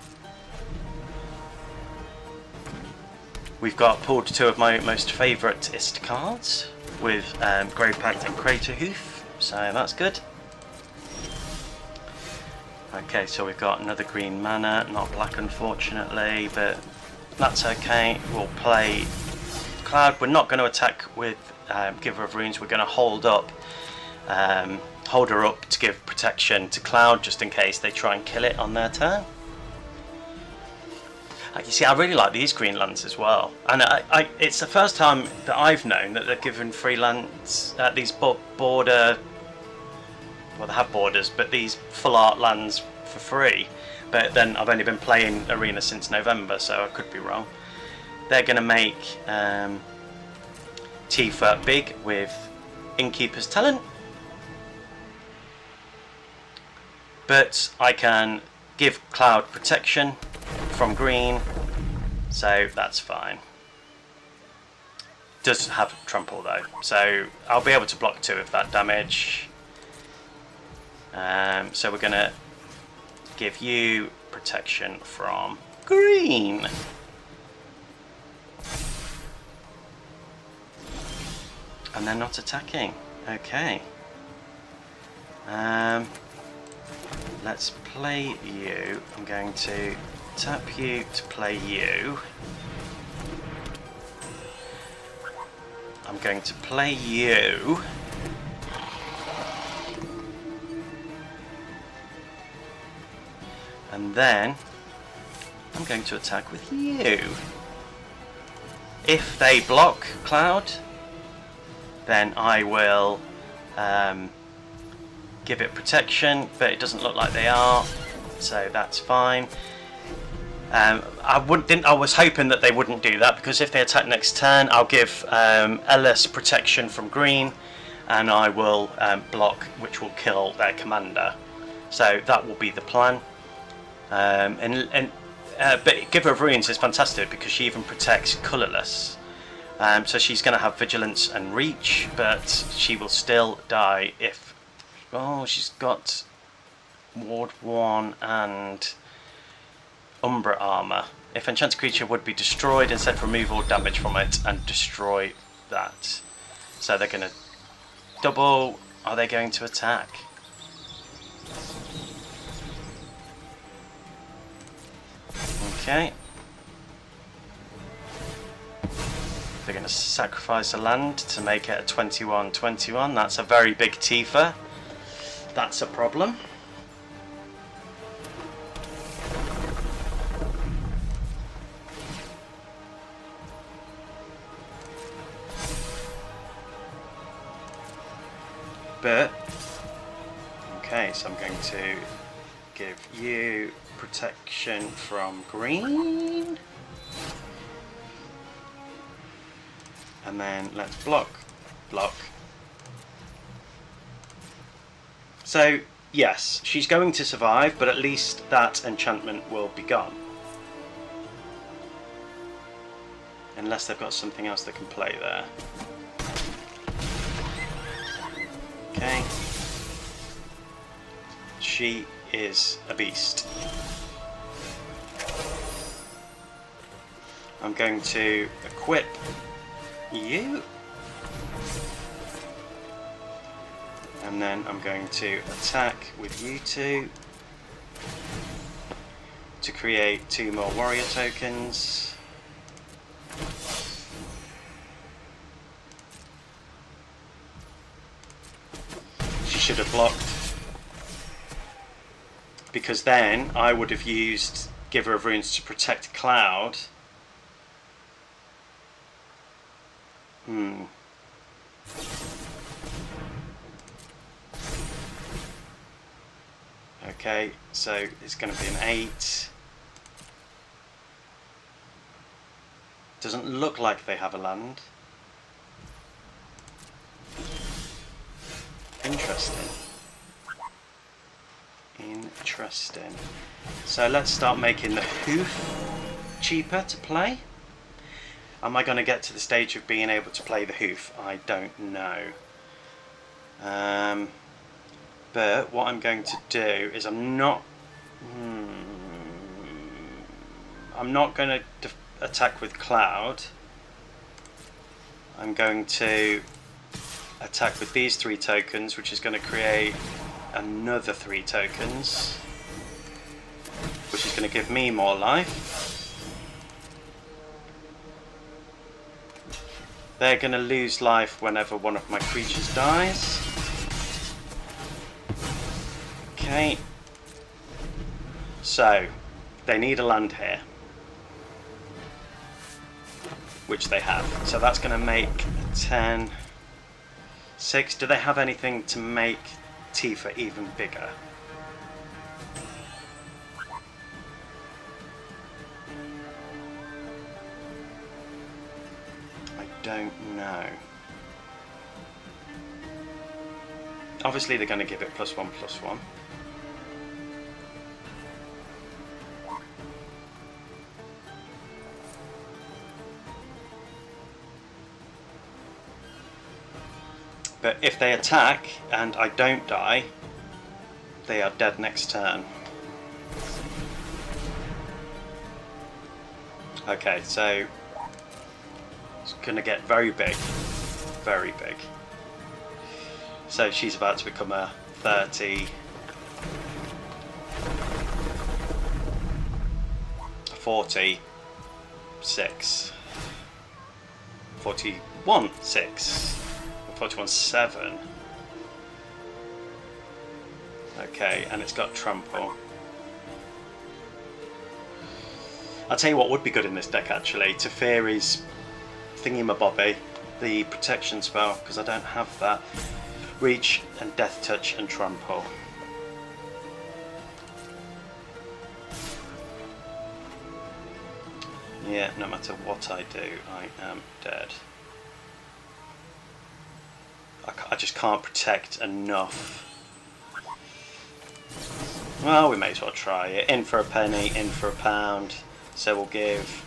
We've got pulled 2 of my most favouriteest cards with Grave Pact and Crater Hoof, so that's good. Okay, so we've got another green mana, not black unfortunately, but that's okay. We'll play Cloud. We're not going to attack with Giver of Runes. We're going to hold her up to give protection to Cloud just in case they try and kill it on their turn. You see, I really like these green lands as well, and it's the first time that I've known that they're given free lands, these border, well, they have borders, but these full art lands for free. But then I've only been playing Arena since November, so I could be wrong. They're going to make Tifa big with Innkeeper's Talent, but I can give Cloud protection from green, so that's fine. Does have Trample though, so I'll be able to block 2 of that damage. So we're gonna give you protection from green. And they're not attacking. Okay. Let's play you. I'm going to tap you to play you. I'm going to play you. And then I'm going to attack with you. If they block Cloud, then I will give it protection, but it doesn't look like they are, so that's fine. I was hoping that they wouldn't do that, because if they attack next turn, I'll give Ellis protection from green, and I will block, which will kill their commander. So that will be the plan. But Giver of Runes is fantastic because she even protects colourless. So she's going to have vigilance and reach, but she will still die if... Oh, she's got Ward 1 and Umbra Armour. If enchanted creature would be destroyed, instead remove all damage from it and destroy that. So they're going to double. Are they going to attack? Okay. They're going to sacrifice a land to make it a 21-21. That's a very big Tifa. That's a problem. But, okay, so I'm going to give you protection from green. And then let's block. So, yes, she's going to survive, but at least that enchantment will be gone. Unless they've got something else they can play there. Okay. She is a beast. I'm going to equip you. And then I'm going to attack with you two to create 2 more warrior tokens. She should have blocked, because then I would have used Giver of Runes to protect Cloud. Okay, so it's going to be an 8. Doesn't look like they have a land. Interesting. So let's start making the hoof cheaper to play. Am I going to get to the stage of being able to play the hoof? I don't know. But what I'm going to do is I'm not going to attack with Cloud. I'm going to attack with these 3 tokens, which is going to create another 3 tokens, which is going to give me more life. They're going to lose life whenever one of my creatures dies. Okay. So, they need a land here, which they have. So that's going to make 10, 6. Do they have anything to make Tifa even bigger? I don't know. Obviously they're going to give it +1/+1. But if they attack and I don't die, they are dead next turn. Okay, so it's going to get very big. Very big. So she's about to become a 30, 46, 41, 6, 41, 7. Okay, and it's got trample. I'll tell you what would be good in this deck actually. Teferi's thingy-mabobby, the protection spell, because I don't have that. Reach and Death Touch and Trample. Yeah, no matter what I do, I am dead. I just can't protect enough. Well, we may as well try it. In for a penny, in for a pound. So we'll give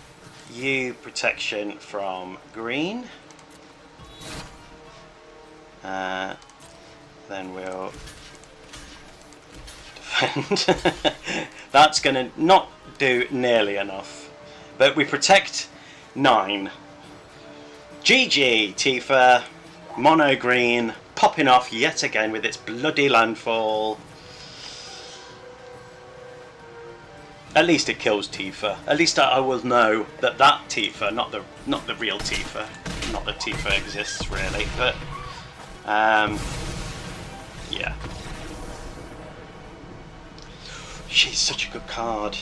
you protection from green. Then we'll defend. That's going to not do nearly enough. But we protect 9. GG, Tifa. Mono green popping off yet again with its bloody landfall. At least it kills Tifa. At least I will know that that Tifa, not the real Tifa, not that Tifa exists really, but yeah. She's such a good card.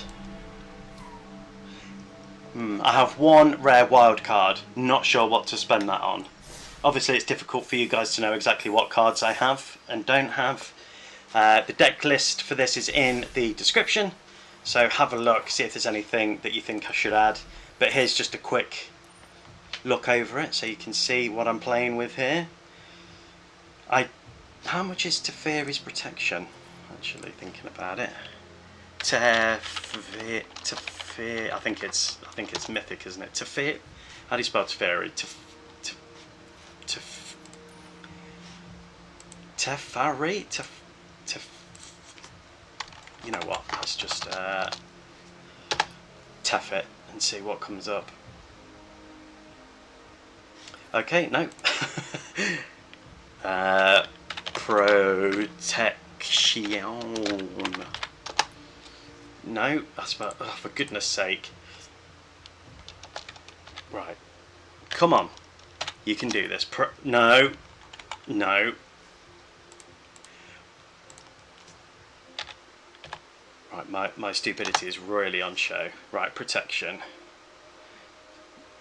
I have one rare wild card. Not sure what to spend that on. Obviously it's difficult for you guys to know exactly what cards I have and don't have. The deck list for this is in the description, so have a look, see if there's anything that you think I should add. But here's just a quick look over it so you can see what I'm playing with here. How much is Teferi's protection? Actually thinking about it. Teferi, I think it's mythic, isn't it? Teferi. How do you spell Teferi? Tefari? You know what? Let's just tef it and see what comes up. Okay, no. Protection. No, that's about, oh, for goodness sake. Right. Come on. You can do this. No. No. Right, my stupidity is really on show. Right, protection.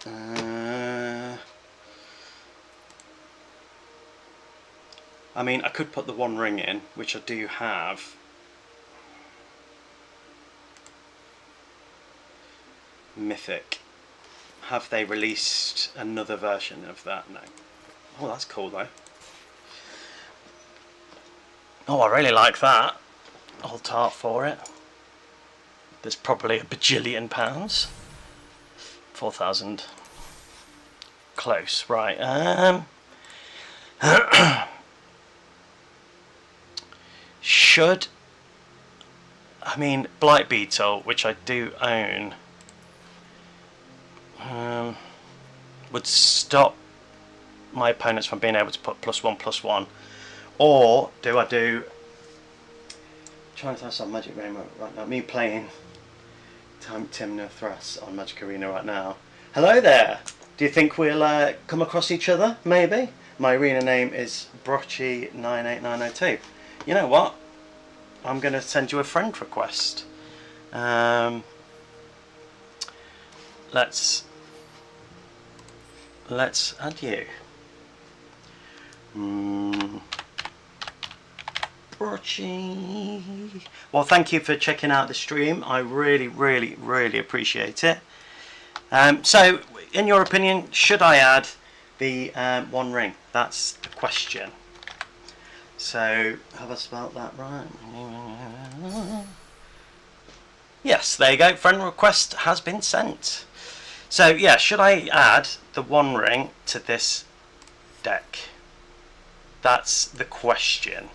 I mean, I could put the one ring in, which I do have. Mythic. Have they released another version of that? No. Oh, that's cool though. Oh, I really like that. I'll tart for it. There's probably a bajillion pounds. 4,000. Close, right. Should, I mean, Blight Beetle, which I do own, would stop my opponents from being able to put +1/+1, or do I do? Trying to test on Magic Rainbow right now. Me playing Timna Thras on Magic Arena right now. Hello there. Do you think we'll come across each other? Maybe. My arena name is Brochy98902. You know what? I'm going to send you a friend request. Let's add you. Brochy. Well, thank you for checking out the stream. I really, really, really appreciate it. So, in your opinion, should I add the one ring? That's the question. So, have I spelt that right? Yes, there you go. Friend request has been sent. So, yeah, should I add the one ring to this deck? That's the question.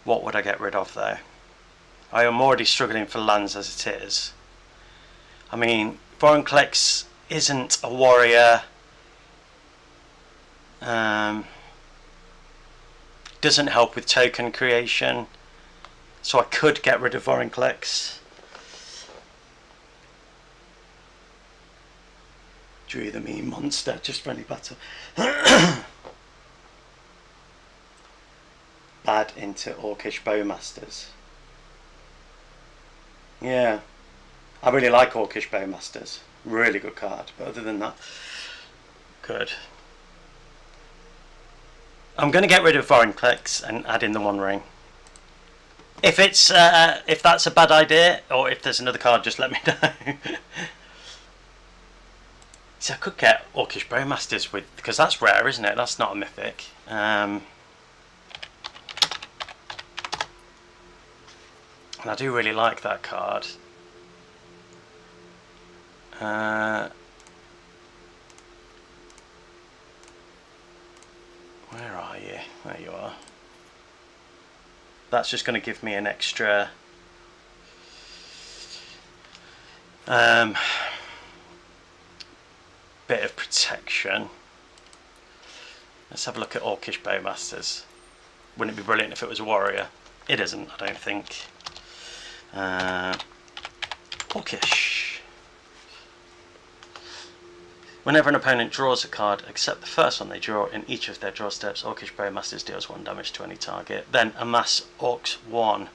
What would I get rid of though? I am already struggling for lands as it is. I mean, Vorinclex isn't a warrior. Doesn't help with token creation, so I could get rid of Vorinclex. Drew the mean monster, just friendly battle. Add into Orcish Bowmasters. Yeah, I really like Orcish Bowmasters. Really good card, but other than that, good. I'm going to get rid of Vorinclex and add in the One Ring. If it's if that's a bad idea, or if there's another card, just let me know. So I could get Orcish Bowmasters with, because that's rare, isn't it? That's not a mythic. And I do really like that card. Where are you? There you are. That's just going to give me an extra bit of protection. Let's have a look at Orcish Bowmasters. Wouldn't it be brilliant if it was a warrior? It isn't, I don't think. Orcish. Whenever an opponent draws a card, except the first one they draw in each of their draw steps, Orcish Bowmasters deals 1 damage to any target. Then amass Orcs 1.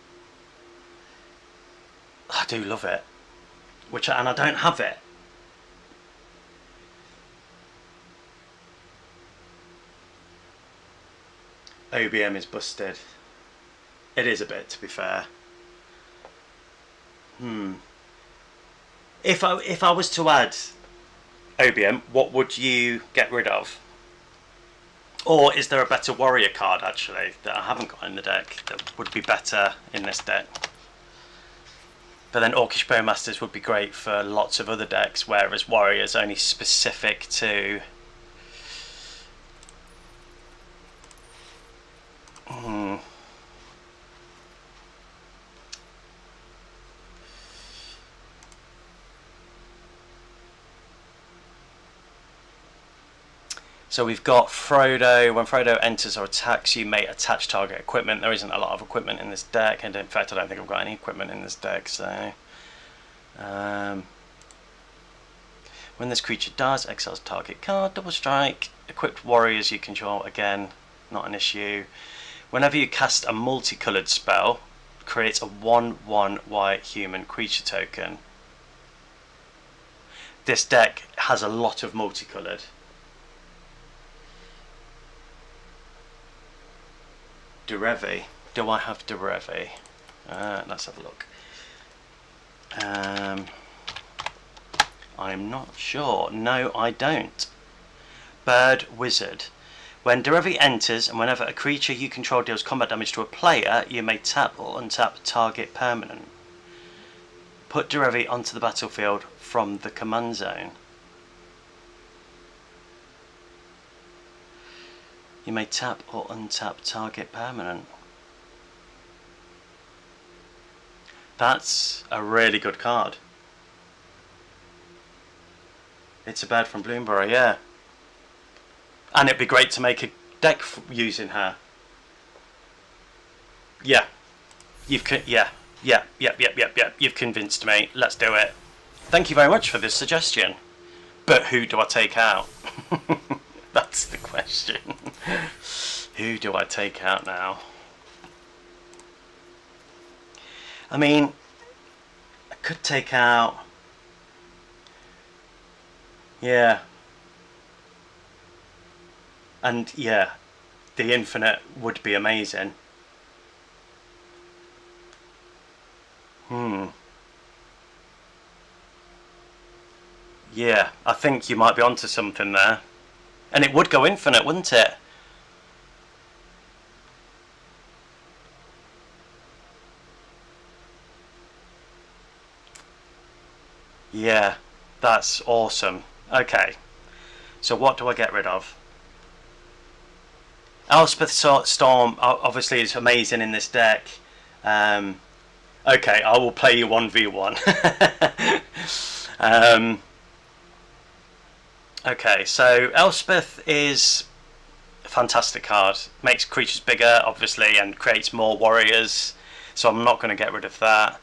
I do love it. And I don't have it. OBM is busted. It is a bit, to be fair. If I was to add OBM, what would you get rid of? Or is there a better warrior card actually that I haven't got in the deck that would be better in this deck? But then Orcish Bowmasters would be great for lots of other decks, whereas warrior's only specific to So we've got Frodo. When Frodo enters or attacks, you may attach target equipment. There isn't a lot of equipment in this deck, and in fact I don't think I've got any equipment in this deck. So when this creature dies, exiles target card, double strike. Equipped warriors you control, again, not an issue. Whenever you cast a multicoloured spell, creates a 1/1 white human creature token. This deck has a lot of multicoloured. Derevi. Do I have Derevi? Let's have a look. I'm not sure. No, I don't. Bird Wizard. When Derevi enters and whenever a creature you control deals combat damage to a player, you may tap or untap target permanent. Put Derevi onto the battlefield from the command zone. You may tap or untap target permanent. That's a really good card. It's a bird from Bloomberry, yeah. And it'd be great to make a deck using her. Yeah. You've convinced me. Let's do it. Thank you very much for this suggestion. But who do I take out? That's the question. Who do I take out now? I mean, I could take out... Yeah. And yeah, the Infinite would be amazing. Yeah, I think you might be onto something there. And it would go infinite, wouldn't it? Yeah, that's awesome. Okay, so what do I get rid of? Elspeth Storm obviously is amazing in this deck. Okay, I will play you 1v1. Okay, so Elspeth is fantastic card. Makes creatures bigger, obviously, and creates more warriors. So I'm not going to get rid of that.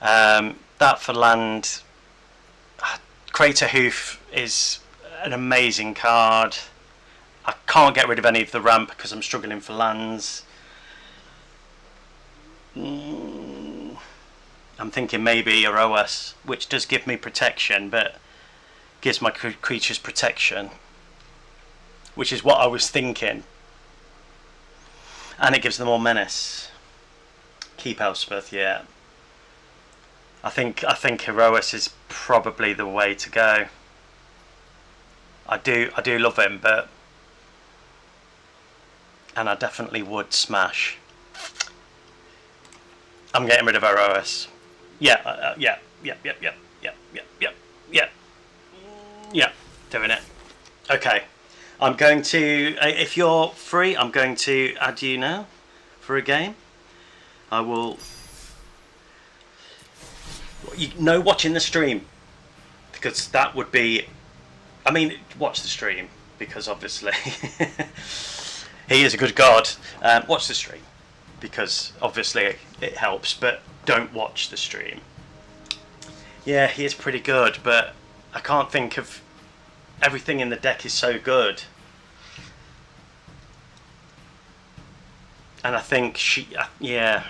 That for land. Crater Hoof is an amazing card. I can't get rid of any of the ramp because I'm struggling for lands. I'm thinking maybe a OS, which does give me protection, but gives my creatures protection, which is what I was thinking. And it gives them more menace. Keep Elspeth, yeah. I think Herois is probably the way to go. I do love him, but and I definitely would smash. I'm getting rid of Herois. Yeah, yeah, doing it. Okay, I'm going to. If you're free, I'm going to add you now for a game. I will. Watching the stream, because that would be. I mean, watch the stream because obviously he is a good god. Watch the stream because obviously it helps, but don't watch the stream. Yeah, he is pretty good, but I can't think of everything in the deck is so good. And I think yeah.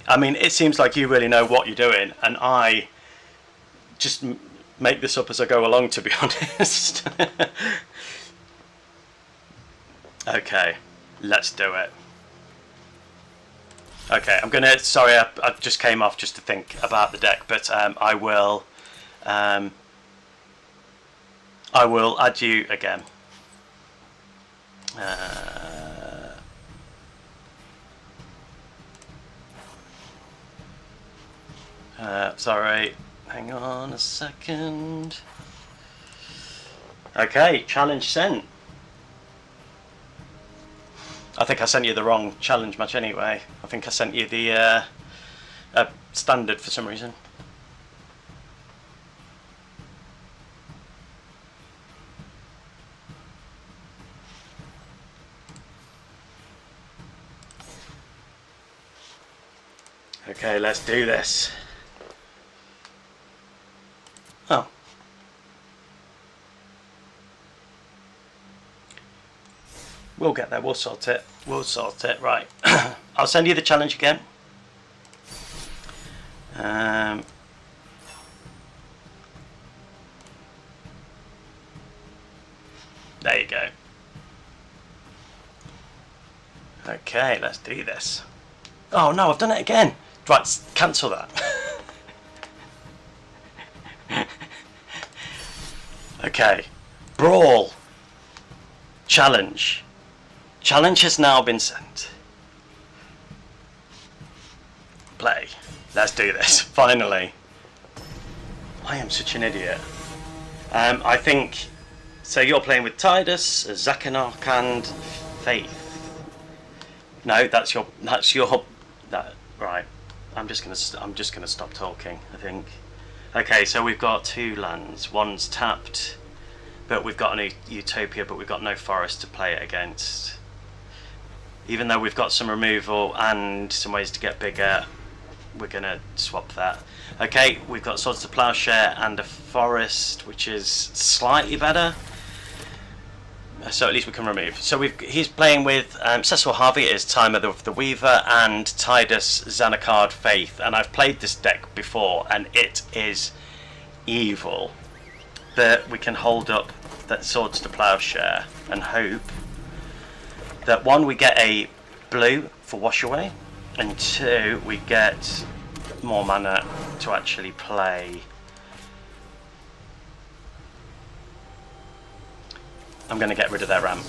I mean, it seems like you really know what you're doing, and I just make this up as I go along, to be honest. Okay, let's do it. Okay, I'm gonna. Sorry, I just came off just to think about the deck, but I will add you again. Sorry, hang on a second. Okay, challenge sent. I think I sent you the wrong challenge match anyway. I think I sent you the standard for some reason. Okay, let's do this. Oh. We'll get there, we'll sort it. We'll sort it, right. I'll send you the challenge again. There you go. Okay, let's do this. Oh no, I've done it again. Right, cancel that. Okay, Brawl. Challenge. Challenge has now been sent. Play. Let's do this. Finally. I am such an idiot. I think. So you're playing with Tidus, Zakanark, and Faith. No, that's your. Right. I'm just gonna stop talking, I think. Okay, so we've got two lands. One's tapped, but we've got a Utopia, but we've got no forest to play it against. Even though we've got some removal and some ways to get bigger, we're gonna swap that. Okay, we've got Swords to Plowshare and a forest, which is slightly better. So at least we can remove. So he's playing with Cecil Harvey, it is Time of the Weaver, and Tidus, Zanarkand, Faith. And I've played this deck before, and it is evil. But we can hold up that Swords to Plowshare and hope that one, we get a blue for Wash Away, and two, we get more mana to actually play. I'm going to get rid of their ramp.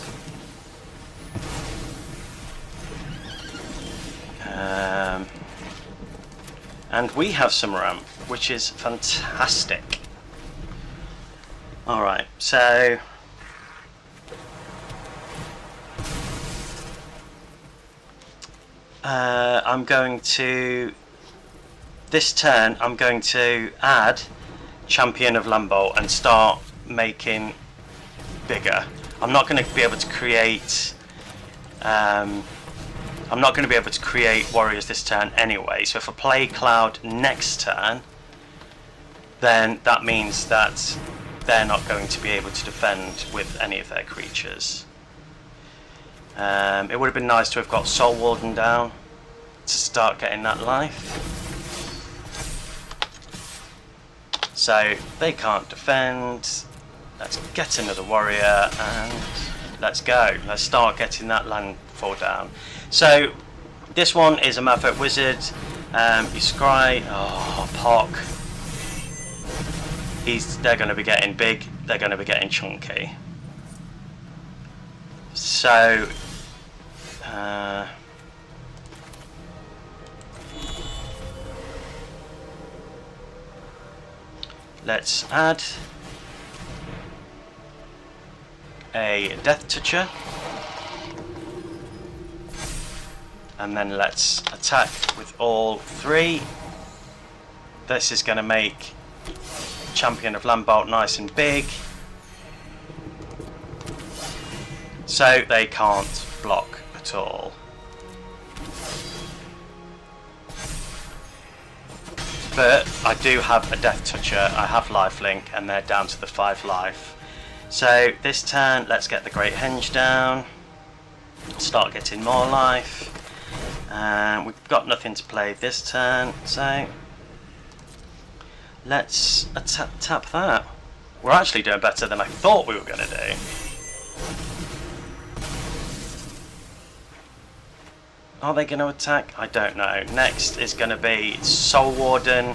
And we have some ramp, which is fantastic. Alright, so I'm going to this turn I'm going to add Champion of Lambholt and start making bigger. I'm not going to be able to create warriors this turn anyway, so if I play Cloud next turn, then that means that they're not going to be able to defend with any of their creatures. It would have been nice to have got Soul Warden down to start getting that life. So they can't defend. Let's get another warrior and let's go. Let's start getting that landfall down. So this one is a Maverick Wizard. You scry. Oh, Pock. They're going to be getting big. They're going to be getting chunky. So let's add a Death Toucher, and then let's attack with all three. This is going to make Champion of Lambholt nice and big, so they can't block at all. But I do have a Death Toucher, I have lifelink, and they're down to the 5 life. So this turn, let's get the Great Henge down, start getting more life. We've got nothing to play this turn, so let's tap that. We're actually doing better than I thought we were going to do. Are they going to attack? I don't know. Next is going to be Soul Warden.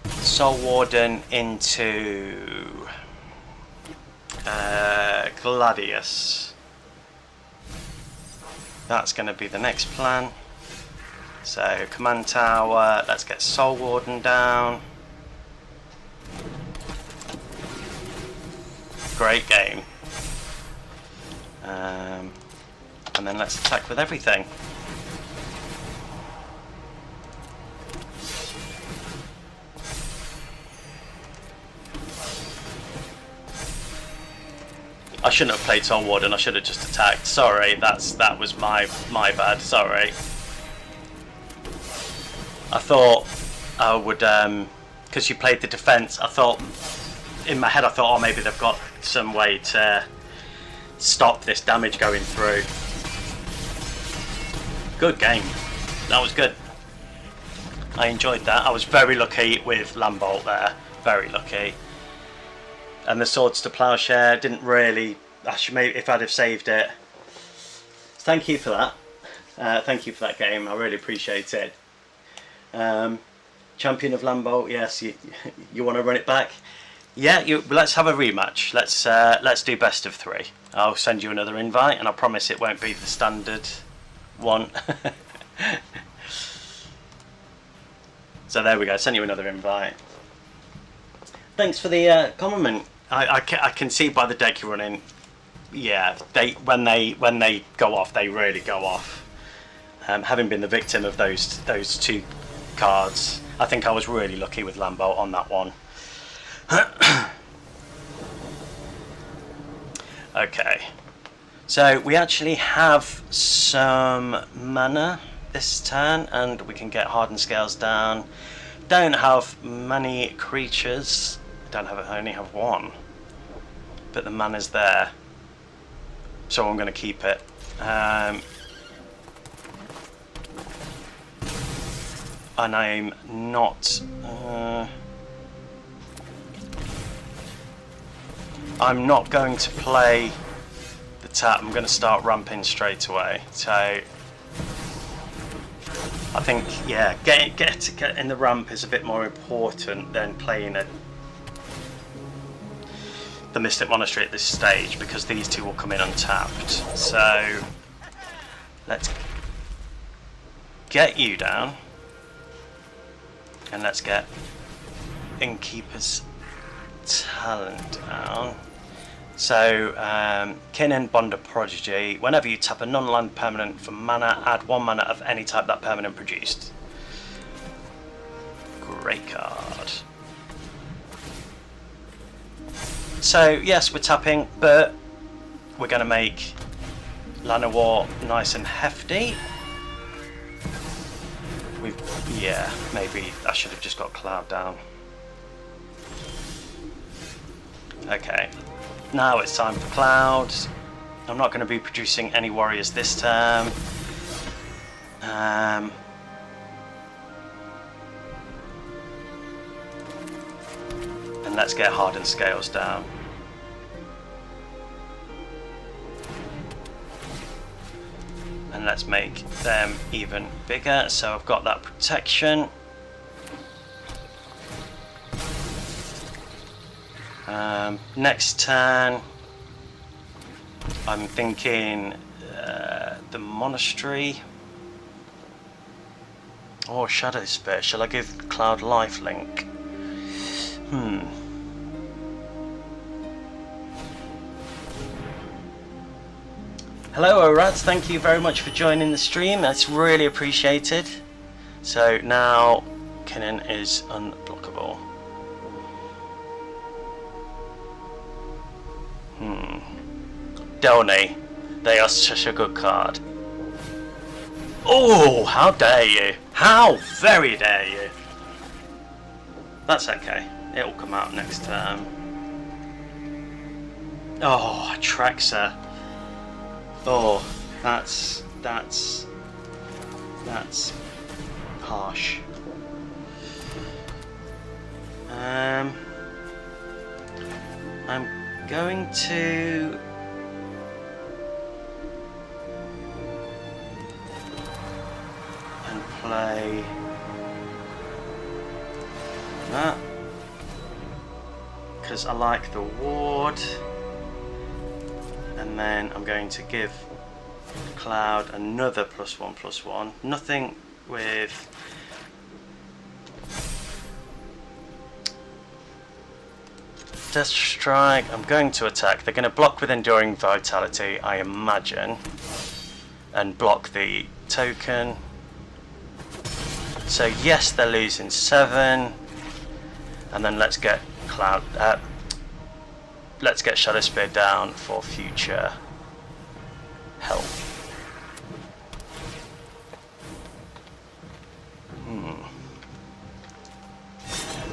Soul Warden into Gladius. That's going to be the next plan. So Command Tower, let's get Soul Warden down. Great game. And then let's attack with everything. I shouldn't have played Soul Warden, I should have just attacked. Sorry, that was my bad, sorry. I thought I would, because you played the defense, I thought, in my head I thought, oh, maybe they've got some way to stop this damage going through. Good game. That was good. I enjoyed that. I was very lucky with Lambholt there. Very lucky. And the Swords to Plowshare didn't really... Maybe if I'd have saved it. Thank you for that. Thank you for that game. I really appreciate it. Champion of Lambholt. Yes, you want to run it back? Yeah, let's have a rematch. Let's do best of 3. I'll send you another invite, and I promise it won't be the standard one. So there we go. Send you another invite. Thanks for the compliment. I can see by the deck you're running. Yeah, when they go off, they really go off. Having been the victim of those 2 cards, I think I was really lucky with Lambholt on that one. Okay, so we actually have some mana this turn, and we can get Hardened Scales down. Don't have many creatures. I only have 1, but the mana's there, so I'm going to keep it. And I'm not. I'm not going to play the tap. I'm going to start ramping straight away. So I think, yeah, get in the ramp is a bit more important than playing the Mystic Monastery at this stage, because these 2 will come in untapped. So let's get you down, and let's get Innkeeper's Talent down. So, Kin and Bond of Prodigy. Whenever you tap a non-land permanent for mana, add 1 mana of any type that permanent produced. Great card. So, yes, we're tapping, but we're going to make Llanowar nice and hefty. Yeah, maybe I should have just got Cloud down. Okay, now it's time for Cloud. I'm not going to be producing any warriors this term. And let's get Hardened Scales down. And let's make them even bigger. So I've got that protection. Next turn, I'm thinking the Monastery or Shadow Spear. Shall I give Cloud lifelink? Hello Orads, thank you very much for joining the stream, that's really appreciated. So now Kinnan is unblockable. Delny, they are such a good card. Oh, how dare you! How very dare you! That's okay, it'll come out next term. Oh, Trexa. Oh, that's harsh. I'm going to play that because I like the ward. And then I'm going to give Cloud another +1/+1. Nothing with Death Strike. I'm going to attack. They're going to block with Enduring Vitality, I imagine, and block the token. So yes, they're losing 7. And then let's get Cloud. Let's get Shadow Spear down for future help.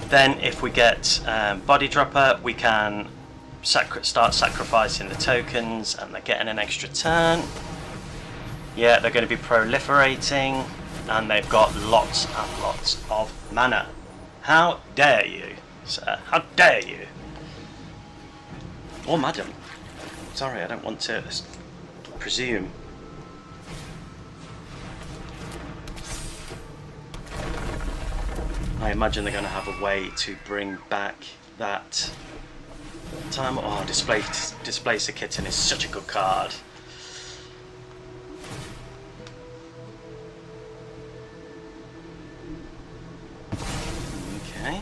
Then if we get Body Dropper, we can start sacrificing the tokens and they're getting an extra turn. Yeah, they're going to be proliferating and they've got lots and lots of mana. How dare you, sir? How dare you? Or madam. Sorry, I don't want to presume. I imagine they're going to have a way to bring back that time. Oh, Displace a Kitten is such a good card. Okay.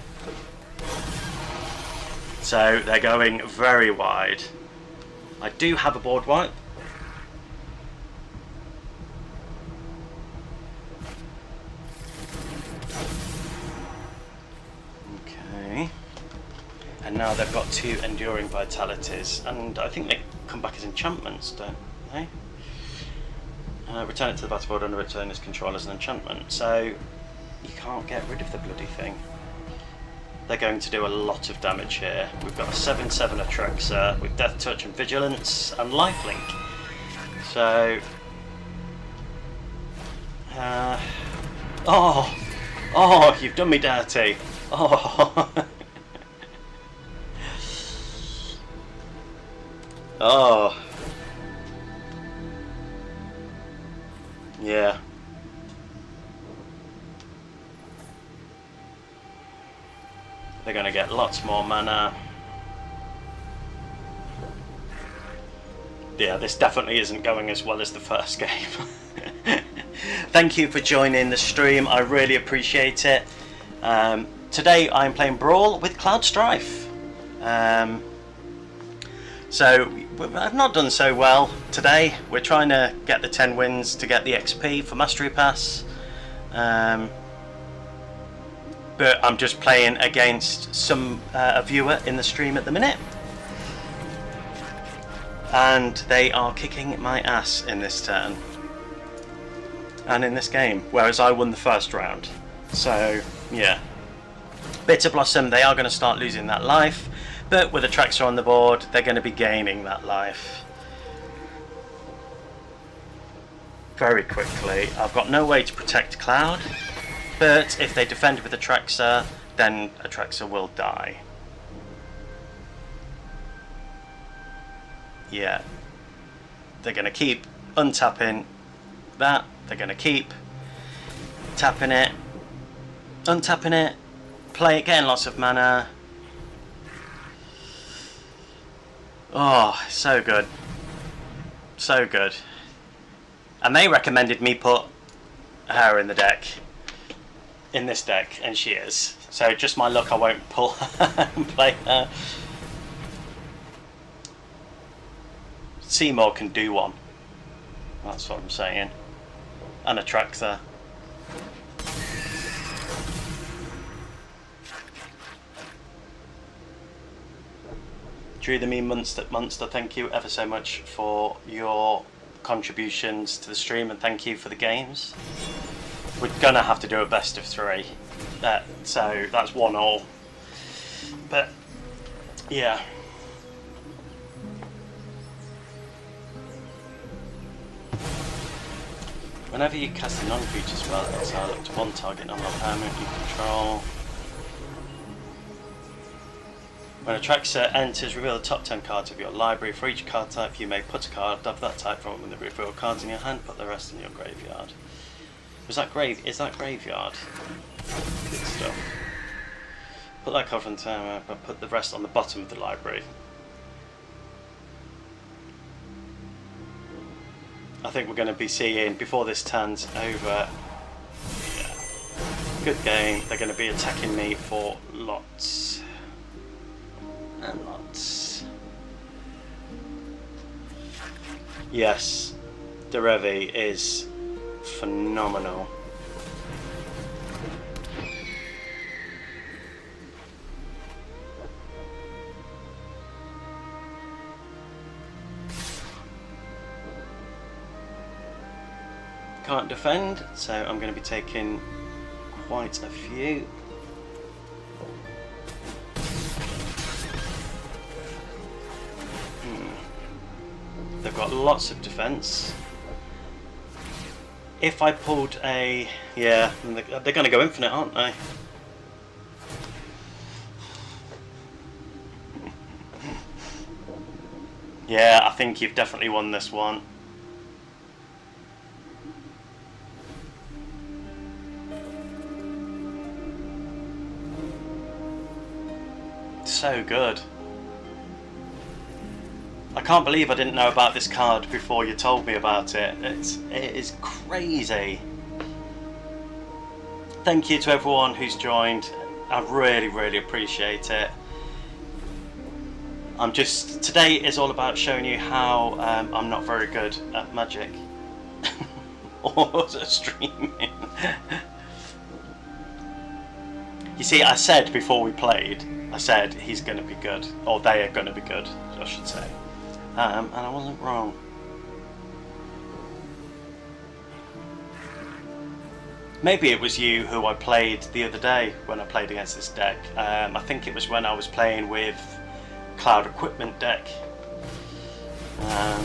So they're going very wide. I do have a board wipe. Okay. And now they've got 2 Enduring Vitalities, and I think they come back as enchantments, don't they? Return it to the battlefield and return its control as an enchantment. So you can't get rid of the bloody thing. They're going to do a lot of damage here. We've got a 7/7 Atrexa with Death Touch and Vigilance and Lifelink. So, oh, you've done me dirty. Oh, oh, yeah. They're going to get lots more mana. Yeah, this definitely isn't going as well as the first game. Thank you for joining the stream, I really appreciate it. Today I'm playing Brawl with Cloud Strife. So I've not done so well today. We're trying to get the 10 wins to get the XP for Mastery Pass. But I'm just playing against a viewer in the stream at the minute. And they are kicking my ass in this turn. And in this game. Whereas I won the first round. So, yeah. Bitter Blossom, they are going to start losing that life. But with the Traxxas on the board, they're going to be gaining that life very quickly. I've got no way to protect Cloud, but if they defend with a Traxxas, then a Traxxas will die. Yeah. They're going to keep untapping that. They're going to keep tapping it, untapping it, play it, getting lots of mana. Oh, so good. So good. And they recommended me put her in the deck. In this deck, and she is. So just my luck I won't pull her and play her. Seymour can do one. That's what I'm saying. And a Traxxas. Drew the Meme Monster, thank you ever so much for your contributions to the stream, and thank you for the games. We're gonna have to do a best of 3, so that's 1-1. But yeah, whenever you cast a non-creature spell, exile up to 1 target non-permanent you control. When a Traxxas enters, reveal the top 10 cards of your library. For each card type, you may put a card of that type from the reveal cards in your hand, put the rest in your graveyard. Is that graveyard? Good stuff. Put that card from the turn, but put the rest on the bottom of the library. I think we're going to be seeing, before this turn's over, yeah, good game. They're going to be attacking me for lots. And lots. Yes, Derevi is phenomenal. Can't defend, so I'm going to be taking quite a few. They've got lots of defense. If I pulled a... yeah, they're going to go infinite, aren't they? Yeah, I think you've definitely won this one. So good. I can't believe I didn't know about this card before you told me about it. It is crazy. Thank you to everyone who's joined. I really, really appreciate it. Today is all about showing you how I'm not very good at Magic. Or streaming. You see, I said before we played, I said he's going to be good. Or they are going to be good, I should say. And I wasn't wrong. Maybe it was you who I played the other day when I played against this deck. I think it was when I was playing with Cloud Equipment deck. I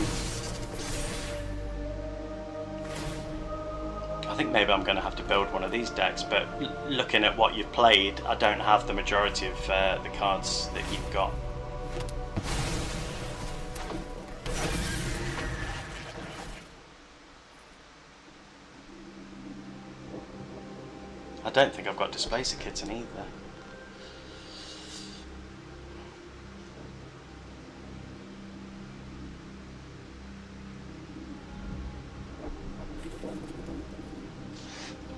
think maybe I'm going to have to build one of these decks, but looking at what you've played, I don't have the majority of the cards that you've got. I don't think I've got Displacer Kitten either.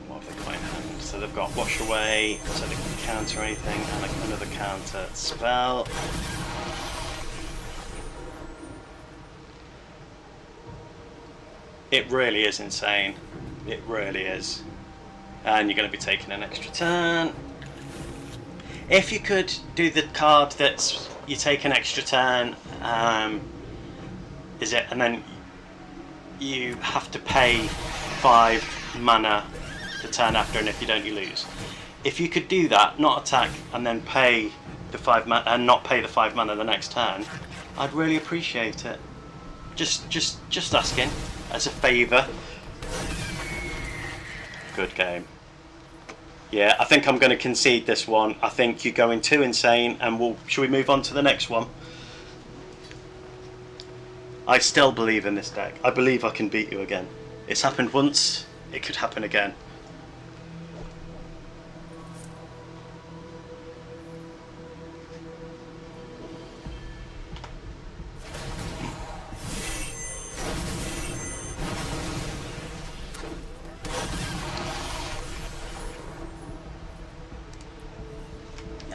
What have they got in hand? So they've got Wash Away, so they can counter anything, and another counter spell. It really is insane. It really is. And you're going to be taking an extra turn. If you could do the card that's you take an extra turn, is it, and then you have to pay 5 mana the turn after, and if you don't, you lose. If you could do that, not attack, and then pay the 5 mana, and not pay the 5 mana the next turn, I'd really appreciate it. Just asking as a favour. Good game. Yeah, I think I'm going to concede this one. I think you're going too insane, and shall we move on to the next one? I still believe in this deck. I believe I can beat you again. It's happened once, it could happen again.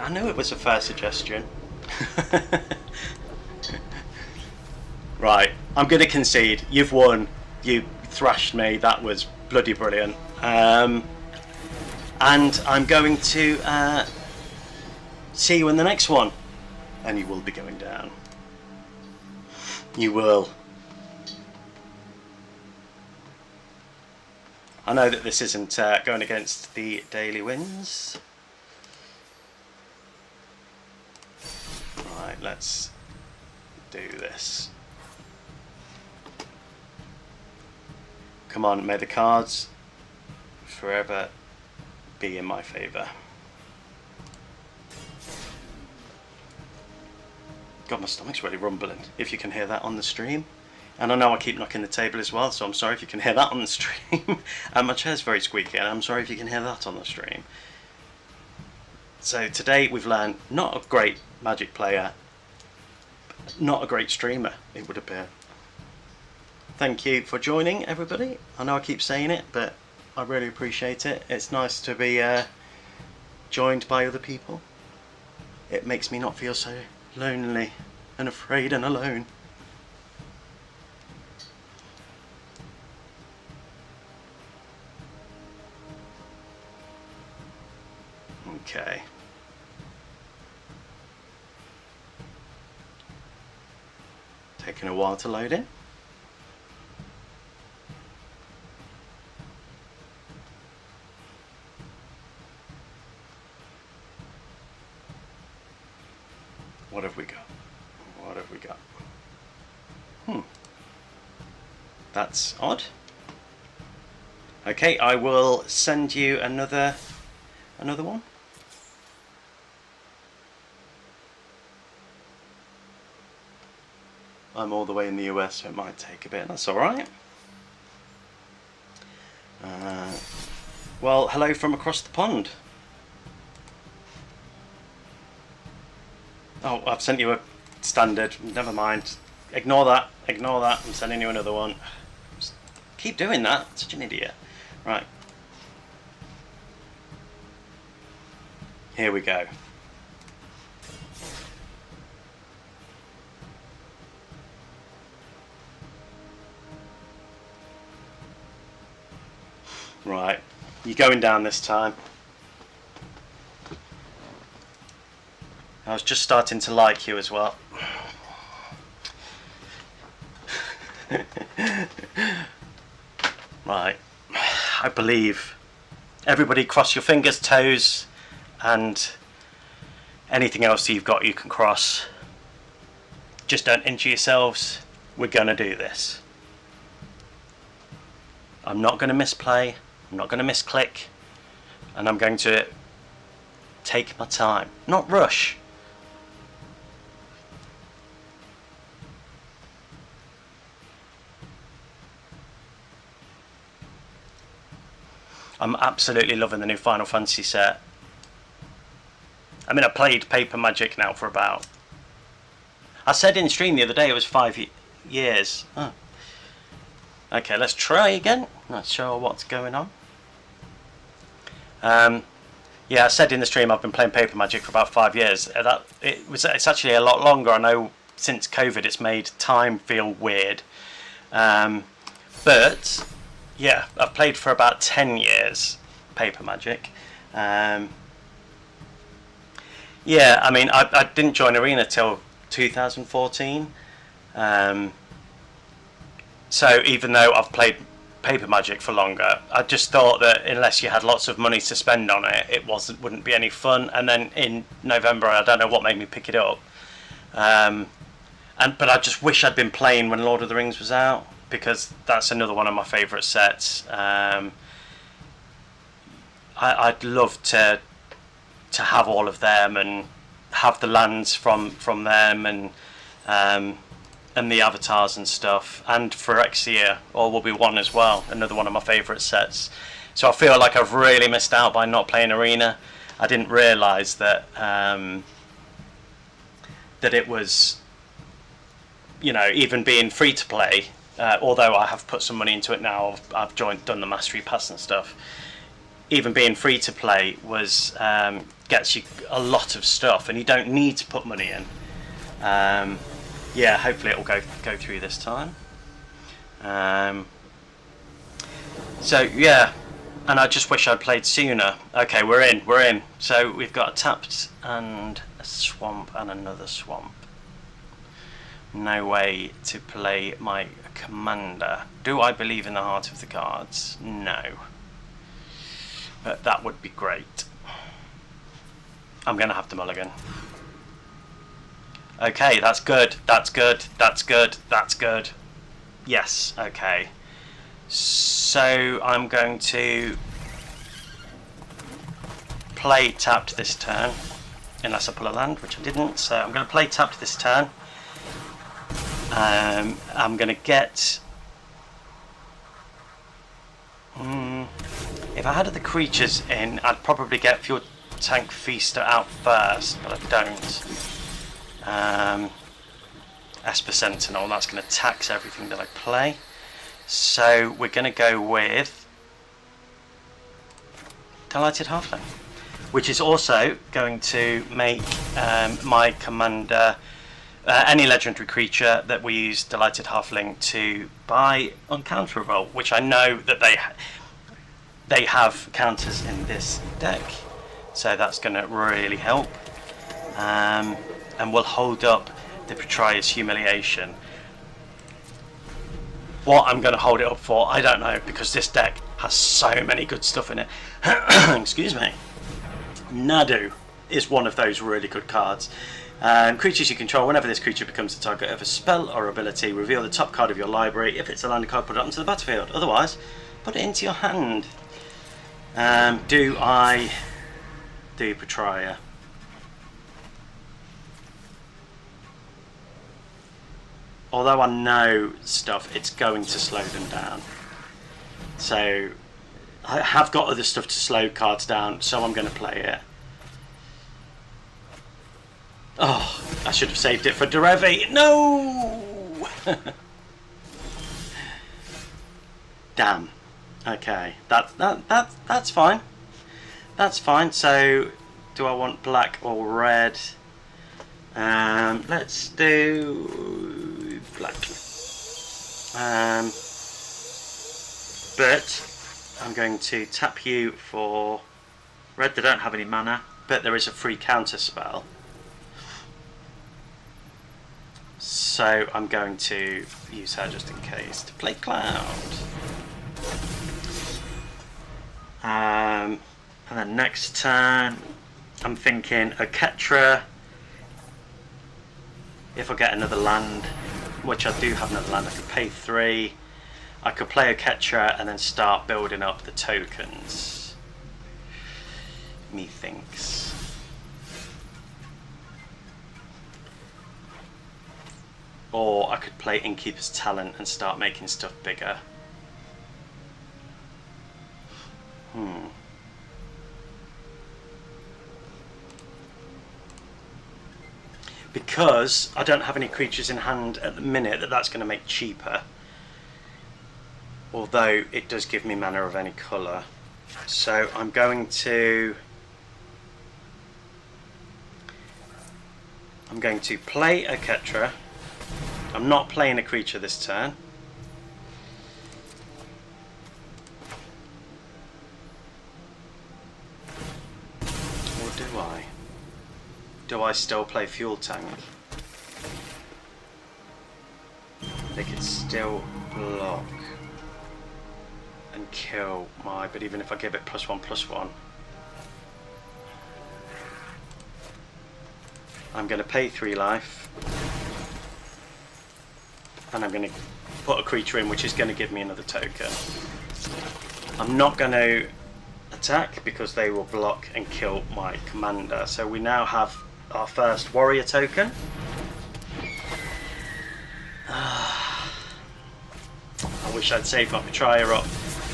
I knew it was a fair suggestion. Right, I'm going to concede. You've won. You thrashed me. That was bloody brilliant. And I'm going to see you in the next one. And you will be going down. You will. I know that this isn't going against the daily wins. Right, let's do this. Come on, may the cards forever be in my favour. God, my stomach's really rumbling, if you can hear that on the stream. And I know I keep knocking the table as well, so I'm sorry if you can hear that on the stream. And my chair's very squeaky, and I'm sorry if you can hear that on the stream. So today we've learned not a great Magic player, not a great streamer, it would appear. Thank you for joining, everybody. I know I keep saying it, but I really appreciate it. It's nice to be joined by other people. It makes me not feel so lonely and afraid and alone. Okay. Taking a while to load in. What have we got? What have we got? That's odd. Okay, I will send you another one. I'm all the way in the US, so it might take a bit. That's all right. Well, hello from across the pond. Oh, I've sent you a standard. Never mind. Ignore that. Ignore that. I'm sending you another one. Just keep doing that. Such an idiot. Right. Here we go. Right. You're going down this time. I was just starting to like you as well. Right. I believe. Everybody cross your fingers, toes, and anything else you've got you can cross. Just don't injure yourselves. We're gonna do this. I'm not gonna misplay. I'm not gonna misclick. And I'm going to take my time. Not rush. I'm absolutely loving the new Final Fantasy set. I mean, I played Paper Magic now for about... I said in stream the other day it was 5 years. Oh. Okay, let's try again. Not sure what's going on. Yeah, I said in the stream I've been playing Paper Magic for about 5 years. It's actually a lot longer. I know since COVID it's made time feel weird. But yeah, I've played for about 10 years Paper Magic. Yeah, I mean, I didn't join Arena till 2014. So even though I've played Paper Magic for longer, I just thought that unless you had lots of money to spend on it, it wouldn't be any fun. And then in November, I don't know what made me pick it up. But I just wish I'd been playing when Lord of the Rings was out, because that's another one of my favourite sets. I'd love to have all of them and have the lands from them, and the avatars and stuff, and Phyrexia All Will Be One as well, another one of my favourite sets. So I feel like I've really missed out by not playing Arena. I didn't realise that that it was, you know, even being free to play, although I have put some money into it now. I've done the Mastery Pass and stuff. Even being free to play was gets you a lot of stuff, and you don't need to put money in. Yeah, hopefully it will go through this time. So yeah, and I just wish I'd played sooner. Okay, we're in. So we've got a tapped and a swamp and another swamp. No way to play my commander. Do I believe in the heart of the cards? No. But that would be great. I'm going to have to mulligan. Okay, that's good. That's good. That's good. That's good. Yes, okay. So I'm going to play tapped this turn, unless I pull a land, which I didn't. So I'm going to play tapped this turn. I'm going to get... if I had the creatures in, I'd probably get Fuel Tank Feaster out first, but I don't. Esper Sentinel, that's going to tax everything that I play. So we're going to go with Delighted Halfling, which is also going to make my commander any legendary creature that we use Delighted Halfling to buy uncounterable, which I know that they have counters in this deck, so that's going to really help, and will hold up the Pariah's Humiliation. What I'm going to hold it up for, I don't know, because this deck has so many good stuff in it. Excuse me. Nadu is one of those really good cards. Creatures you control, whenever this creature becomes the target of a spell or ability, reveal the top card of your library. If it's a land card, put it onto the battlefield. Otherwise, put it into your hand. Do I do Pariah? Although I know stuff, it's going to slow them down. So I have got other stuff to slow cards down, so I'm going to play it. Oh, I should have saved it for Derevi. No! Damn. Okay, that's fine. That's fine. So, do I want black or red? Let's do black. But I'm going to tap you for red. They don't have any mana, but there is a free counter spell. So I'm going to use her just in case to play Cloud. And then next turn, I'm thinking Oketra. If I get another land, which I do have another land, I could pay 3. I could play Oketra and then start building up the tokens. Methinks. Or I could play Innkeeper's Talent and start making stuff bigger. Because I don't have any creatures in hand at the minute, that's going to make cheaper. Although it does give me mana of any colour. So I'm going to play Oketra. I'm not playing a creature this turn. do I still play fuel tank? They could still block and kill my, but even if I give it +1/+1, I'm going to pay 3 life, and I'm going to put a creature in which is going to give me another token. I'm not going to attack because they will block and kill my commander. So we now have our first warrior token. I wish I'd saved my Pariah up.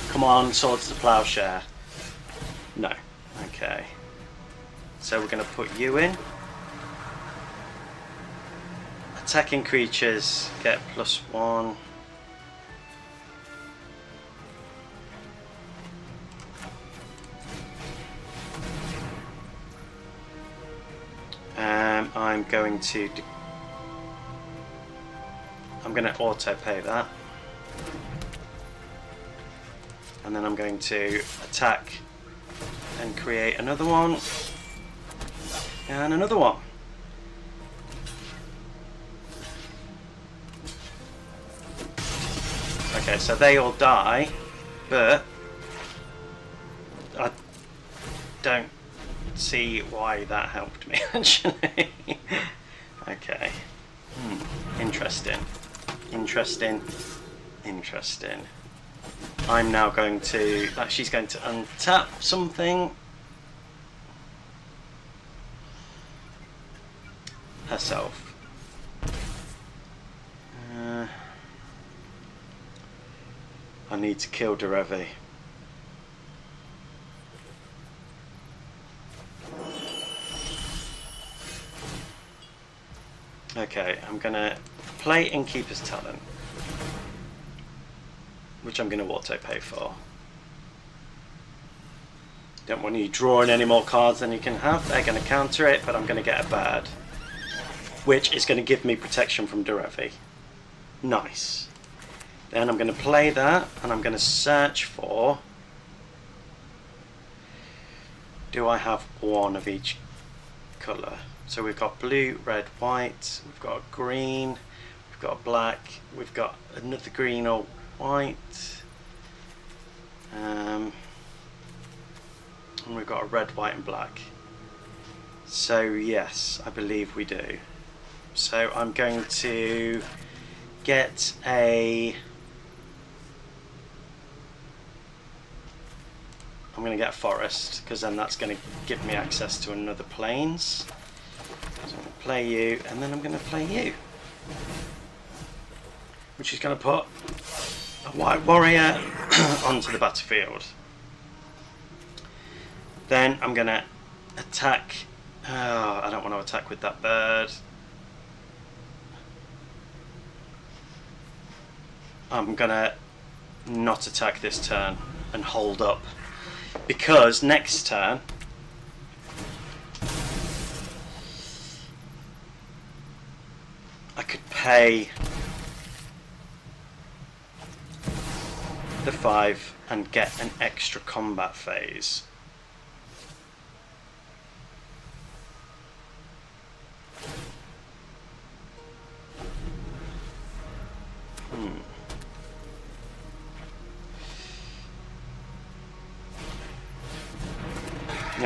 Come on, Swords to Plowshare. No. Okay. So we're going to put you in. Attacking creatures get +1. I'm going to auto pay that, and then I'm going to attack and create another one and another one. Okay, so they all die, but I don't see why that helped me actually. Okay. Interesting. I'm now going to, she's going to untap something herself. I need to kill Derevi. Okay, I'm going to play Innkeeper's Talent, which I'm going to auto pay for. Don't want you drawing any more cards than you can have. They're going to counter it, but I'm going to get a bird, which is going to give me protection from Derevi. Nice. Then I'm going to play that, and I'm going to search for... do I have one of each colour? So we've got blue, red, white, we've got green, we've got black, we've got another green or white, and we've got a red, white and black. So yes, I believe we do. So I'm going to get a... I'm going to get a forest, because then that's going to give me access to another plains. So I'm going to play you, and then I'm going to play you, which is going to put a white warrior onto the battlefield. Then I'm going to attack. I don't want to attack with that bird. I'm going to not attack this turn and hold up, because next turn I could pay the 5 and get an extra combat phase.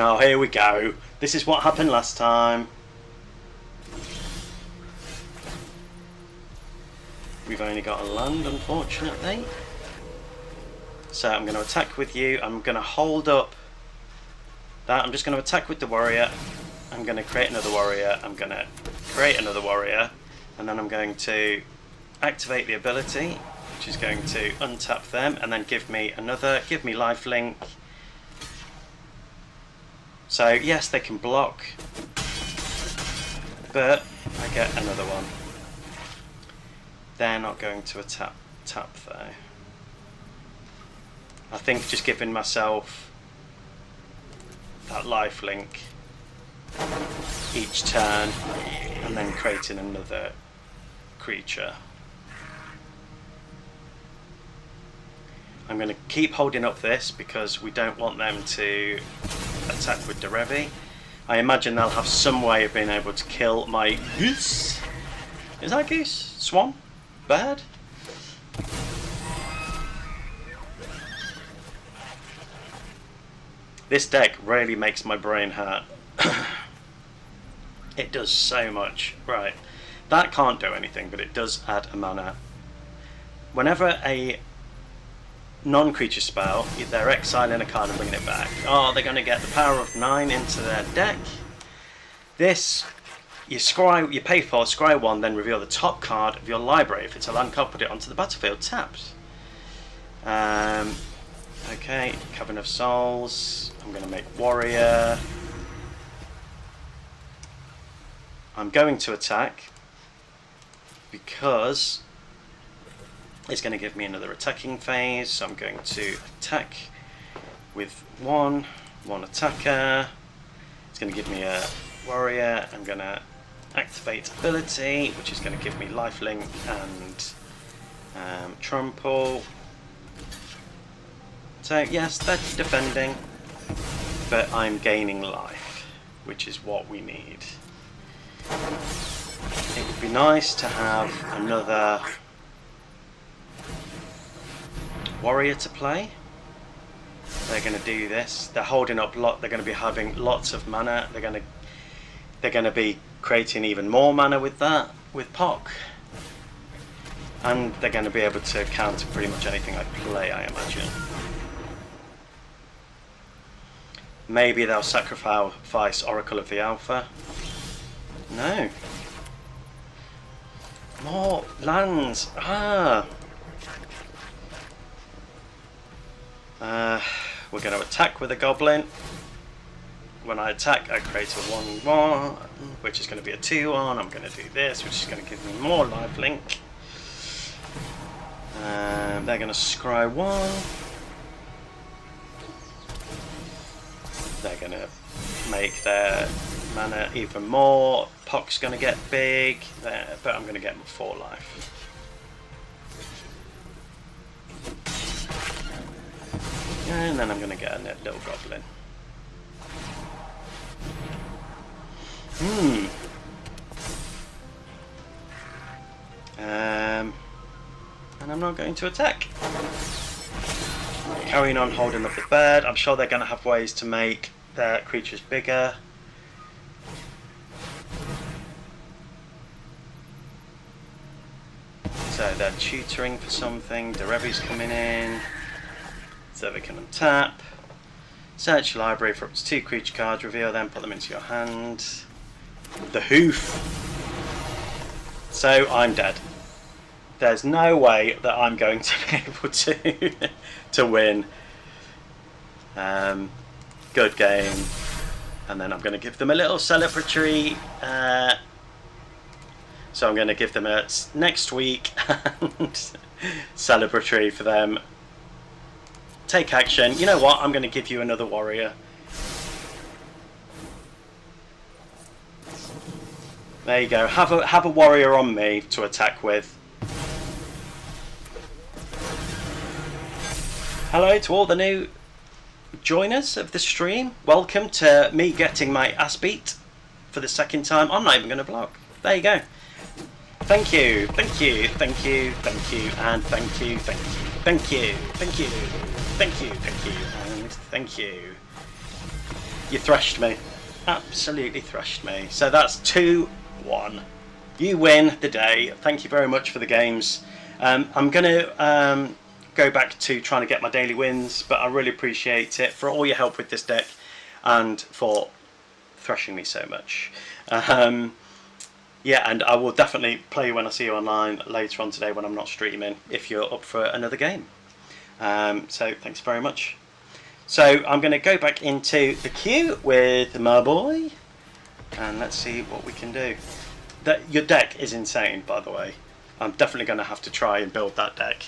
Oh, here we go. This is what happened last time. We've only got a land, unfortunately. So I'm going to attack with you. I'm going to hold up that. I'm just going to attack with the warrior. I'm going to create another warrior. I'm going to create another warrior. And then I'm going to activate the ability, which is going to untap them and then give me lifelink. So yes, they can block, but I get another one. They're not going to tap though. I think just giving myself that lifelink each turn and then creating another creature. I'm going to keep holding up this because we don't want them to attack with Derevi. I imagine they'll have some way of being able to kill my goose. Is that goose? Swan? Bird? This deck really makes my brain hurt. It does so much. Right. That can't do anything, but it does add a mana. Whenever a non-creature spell, they're exiling a card and bringing it back. Oh, they're going to get the power of 9 into their deck. This, you pay for, scry 1, then reveal the top card of your library. If it's a land card, put it onto the battlefield, tapped. Okay, Cavern of Souls. I'm going to make Warrior. I'm going to attack because it's going to give me another attacking phase, so I'm going to attack with one attacker. It's going to give me a warrior. I'm going to activate ability, which is going to give me lifelink and trample. So yes, they're defending, but I'm gaining life, which is what we need. It would be nice to have another warrior to play. They're going to do this. They're holding up they're going to be having lots of mana. They're going to be creating even more mana with that, with Pock. And they're going to be able to counter pretty much anything I play, I imagine. Maybe they'll sacrifice Oracle of the Alpha. No. More lands. We're going to attack with a goblin. When I attack, I create a 1/1, which is going to be a 2/1. I'm going to do this, which is going to give me more lifelink. They're going to scry 1. They're going to make their mana even more. Pock's going to get big, but I'm going to get 4 life. And then I'm going to get a little goblin. And I'm not going to attack. Carrying on holding up the bird. I'm sure they're going to have ways to make their creatures bigger. So they're tutoring for something. Derevi's coming in. So they can untap. Search your library for up to 2 creature cards. Reveal them. Put them into your hand. The hoof. So I'm dead. There's no way that I'm going to be able to win. Good game. And then I'm going to give them a little celebratory. So I'm going to give them a next week and celebratory for them. Take action. You know what? I'm going to give you another warrior. There you go. Have a warrior on me to attack with. Hello to all the new joiners of the stream. Welcome to me getting my ass beat for the second time. I'm not even going to block. There you go. Thank you, thank you, thank you, thank you, and thank you, thank you, thank you, thank you, thank you, thank you, and thank you. You thrashed me. Absolutely thrashed me. So that's 2-1. You win the day. Thank you very much for the games. I'm going to go back to trying to get my daily wins, but I really appreciate it for all your help with this deck and for thrashing me so much. Yeah, and I will definitely play when I see you online later on today when I'm not streaming, if you're up for another game. So thanks very much. So I'm going to go back into the queue with my boy, and let's see what we can do. Your deck is insane, by the way. I'm definitely going to have to try and build that deck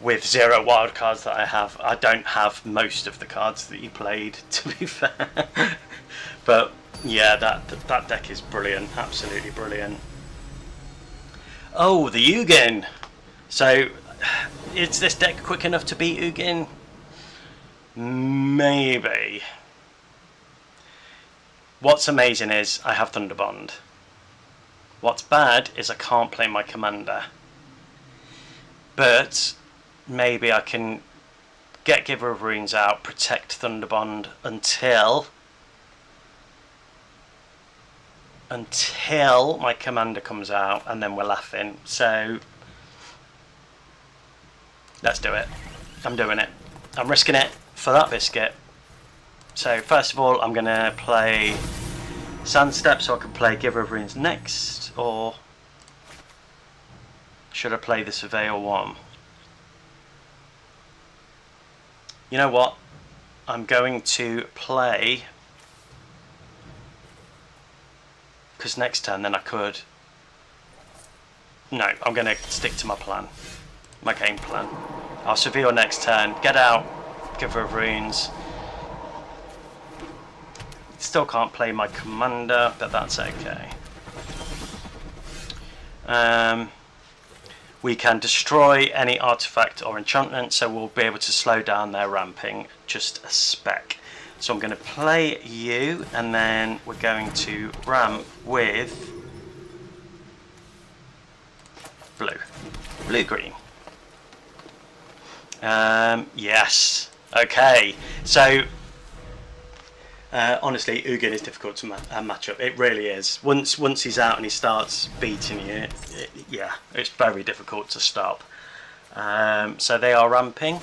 with 0 wild cards that I have. I don't have most of the cards that you played, to be fair. But yeah, that deck is brilliant, absolutely brilliant. Oh, the Ugin. So, is this deck quick enough to beat Ugin? Maybe. what's amazing is I have Thunderbond. What's bad is I can't play my commander. But maybe I can get Giver of Runes out, protect Thunderbond until my commander comes out, and then we're laughing. So let's do it. I'm doing it. I'm risking it for that biscuit. So first of all, I'm going to play Sandstep so I can play Giver of Runes next, or should I play the Surveyor one? You know what? I'm going to play, because next turn then I could. No, I'm going to stick to my plan, my game plan. I'll Surveyor next turn, get out Giver of Runes. Still can't play my commander, but that's okay. We can destroy any artifact or enchantment, so we'll be able to slow down their ramping just a speck. So I'm going to play you, and then we're going to ramp with blue-green. Yes. Okay. So honestly, Ugin is difficult to match up. It really is. Once he's out and he starts beating you, yeah, it's very difficult to stop. So they are ramping.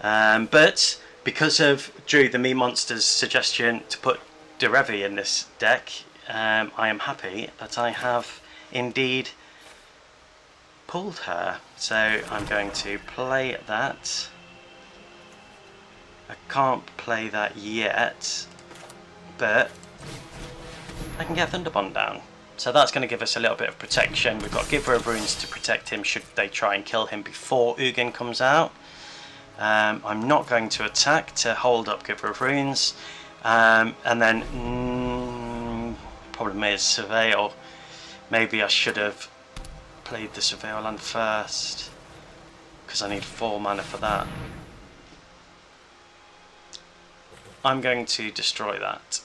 But because of Drew the Me Monster's suggestion to put Derevi in this deck, I am happy that I have indeed pulled her. So I'm going to play that. I can't play that yet, but I can get Thunderbond down. So that's going to give us a little bit of protection. We've got Giver of Runes to protect him should they try and kill him before Ugin comes out. I'm not going to attack to hold up Giver of Runes. And then, problem is Surveyor. Maybe I should have played the Surveyor land first, because I need 4 mana for that. I'm going to destroy that.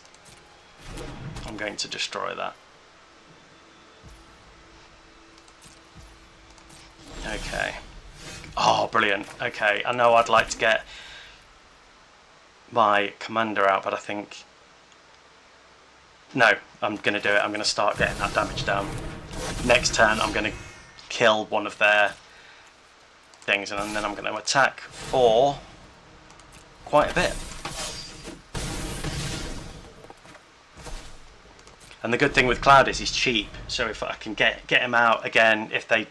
I'm going to destroy that. Okay. Oh, brilliant. Okay, I know I'd like to get my commander out, but I think... No, I'm going to do it. I'm going to start getting that damage down. Next turn, I'm going to kill one of their things, and then I'm going to attack for quite a bit. And the good thing with Cloud is he's cheap, so if I can get him out again, if they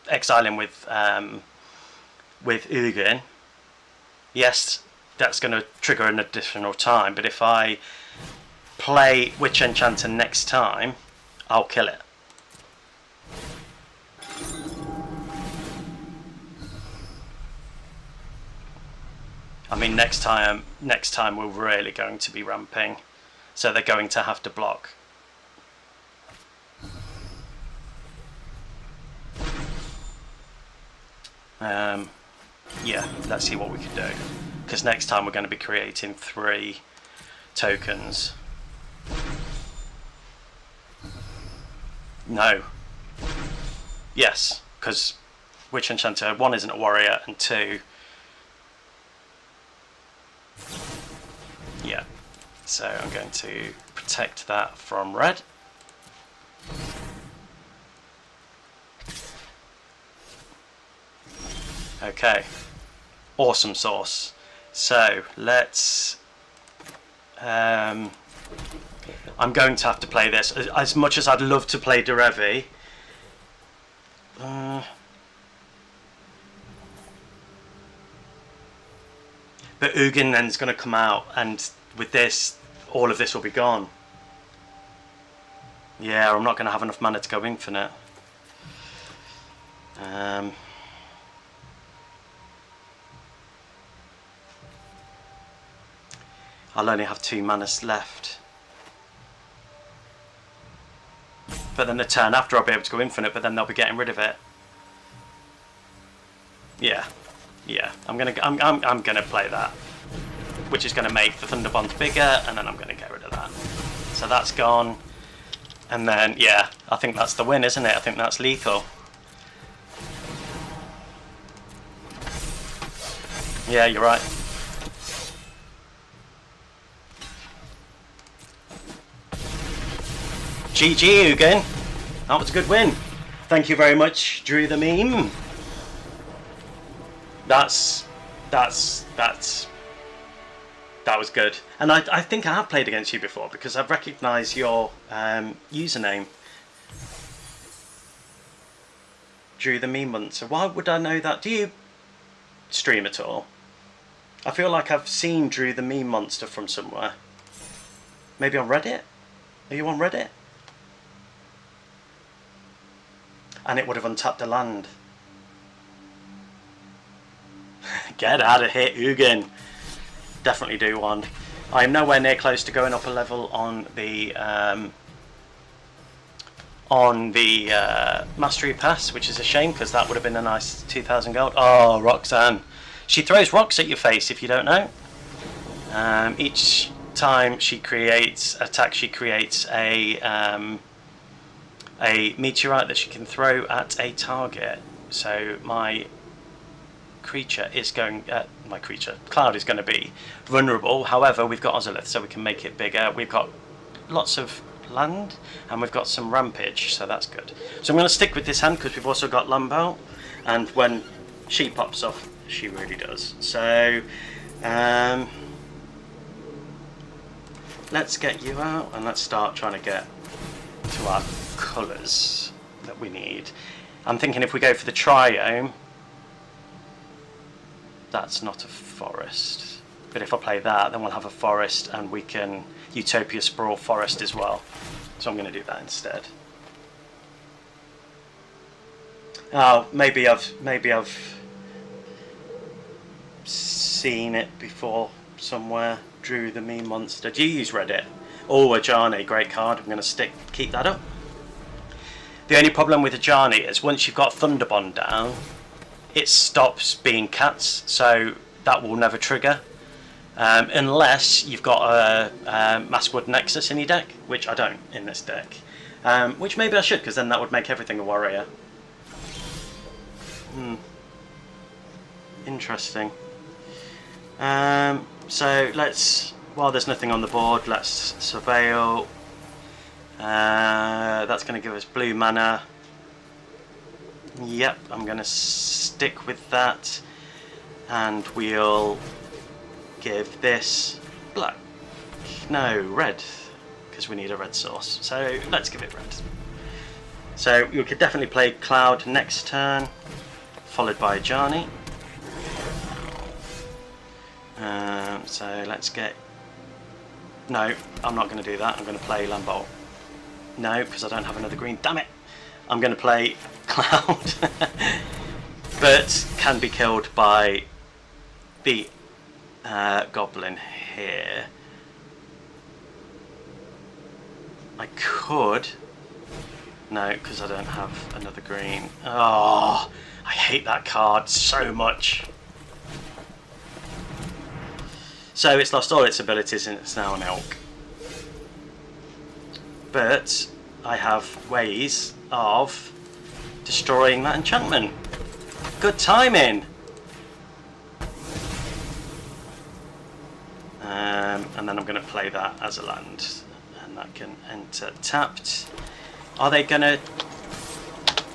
exile him with Ugin, yes, that's going to trigger an additional time, but if I play Witch Enchanter next time, I'll kill it. I mean, next time we're really going to be ramping. So they're going to have to block. Yeah, let's see what we can do. Because next time we're going to be creating 3 tokens. No. Yes, because Witch Enchanter, 1 isn't a warrior, and 2... Yeah. So I'm going to protect that from red. Okay, awesome sauce. So let's... I'm going to have to play this. As much as I'd love to play Derevi, but Ugin then is going to come out, and with this, all of this will be gone. Yeah, I'm not going to have enough mana to go infinite. I'll only have 2 mana left. But then the turn after I'll be able to go infinite, but then they'll be getting rid of it. Yeah, I'm gonna play that. which is going to make the Thunderbond bigger, and then I'm going to get rid of that. So that's gone. And then, yeah, I think that's the win, isn't it? I think that's lethal. Yeah, you're right. GG, Ugin. That was a good win. Thank you very much, Drew the Meme. That was good. And I think I have played against you before because I've recognised your username. Drew the Meme Monster. Why would I know that? Do you stream at all? I feel like I've seen Drew the Meme Monster from somewhere. Maybe on Reddit? Are you on Reddit? And it would have untapped a land. Get out of here, Ugin. Definitely do one. I'm nowhere near close to going up a level on the Mastery Pass, which is a shame because that would have been a nice 2,000 gold. Oh, Roxanne. She throws rocks at your face if you don't know. Each time she creates attack, she creates a meteorite that she can throw at a target. So my creature is going. Cloud is going to be vulnerable. However, we've got Ozolith, so we can make it bigger. We've got lots of land, and we've got some rampage, so that's good. So I'm going to stick with this hand because we've also got Lambholt, and when she pops off, she really does. So let's get you out, and let's start trying to get to our colours that we need. I'm thinking if we go for the triome, that's not a forest. But if I play that, then we'll have a forest, and we can Utopia Sprawl forest as well. So I'm going to do that instead. Oh, maybe I've seen it before somewhere. Drew the Meme Monster. Do you use Reddit? Oh, Ajani, great card. I'm going to keep that up. The only problem with Ajani is once you've got Thunderbond down, it stops being cats, so that will never trigger. Unless you've got a Maskwood Nexus in your deck, which I don't in this deck. Which maybe I should, because then that would make everything a warrior. Interesting. So let's, while there's nothing on the board, let's surveil. That's going to give us blue mana. Yep, I'm going to stick with that, and we'll give this black. No, red, because we need a red source. So let's give it red. So you could definitely play Cloud next turn, followed by Ajani. So let's get. No, I'm not going to do that. I'm going to play Lambholt. No, because I don't have another green. Damn it! I'm going to play Cloud, but can be killed by the Goblin here. I could. No, because I don't have another green. Oh, I hate that card so much. So it's lost all its abilities and it's now an elk. But I have ways of destroying that enchantment. Good timing. And then I'm going to play that as a land, and that can enter tapped. Are they going to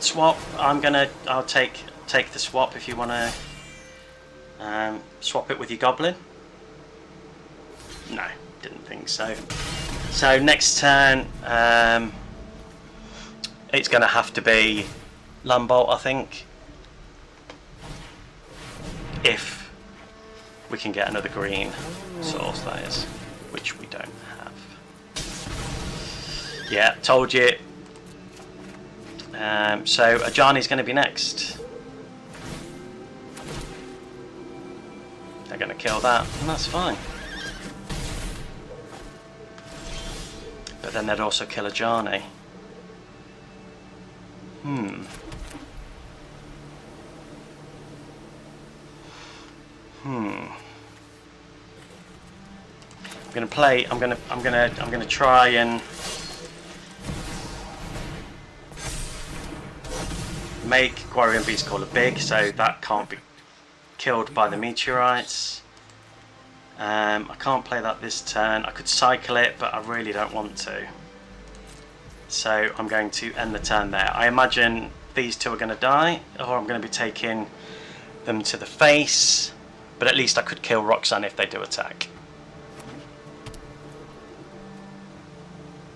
swap? I'll take the swap if you want to swap it with your goblin. No, didn't think so. So next turn, it's going to have to be Lambholt, I think, if we can get another green source, that is, which we don't have. Yeah, told you. So Ajani's going to be next. They're going to kill that, and that's fine. But then they'd also kill Ajani. gonna play. I'm gonna try and make Quirion Beastcaller big, so that can't be killed by the meteorites. I can't play that this turn. I could cycle it, but I really don't want to. So I'm going to end the turn there. I imagine these two are going to die, or I'm going to be taking them to the face, but at least I could kill Roxanne if they do attack.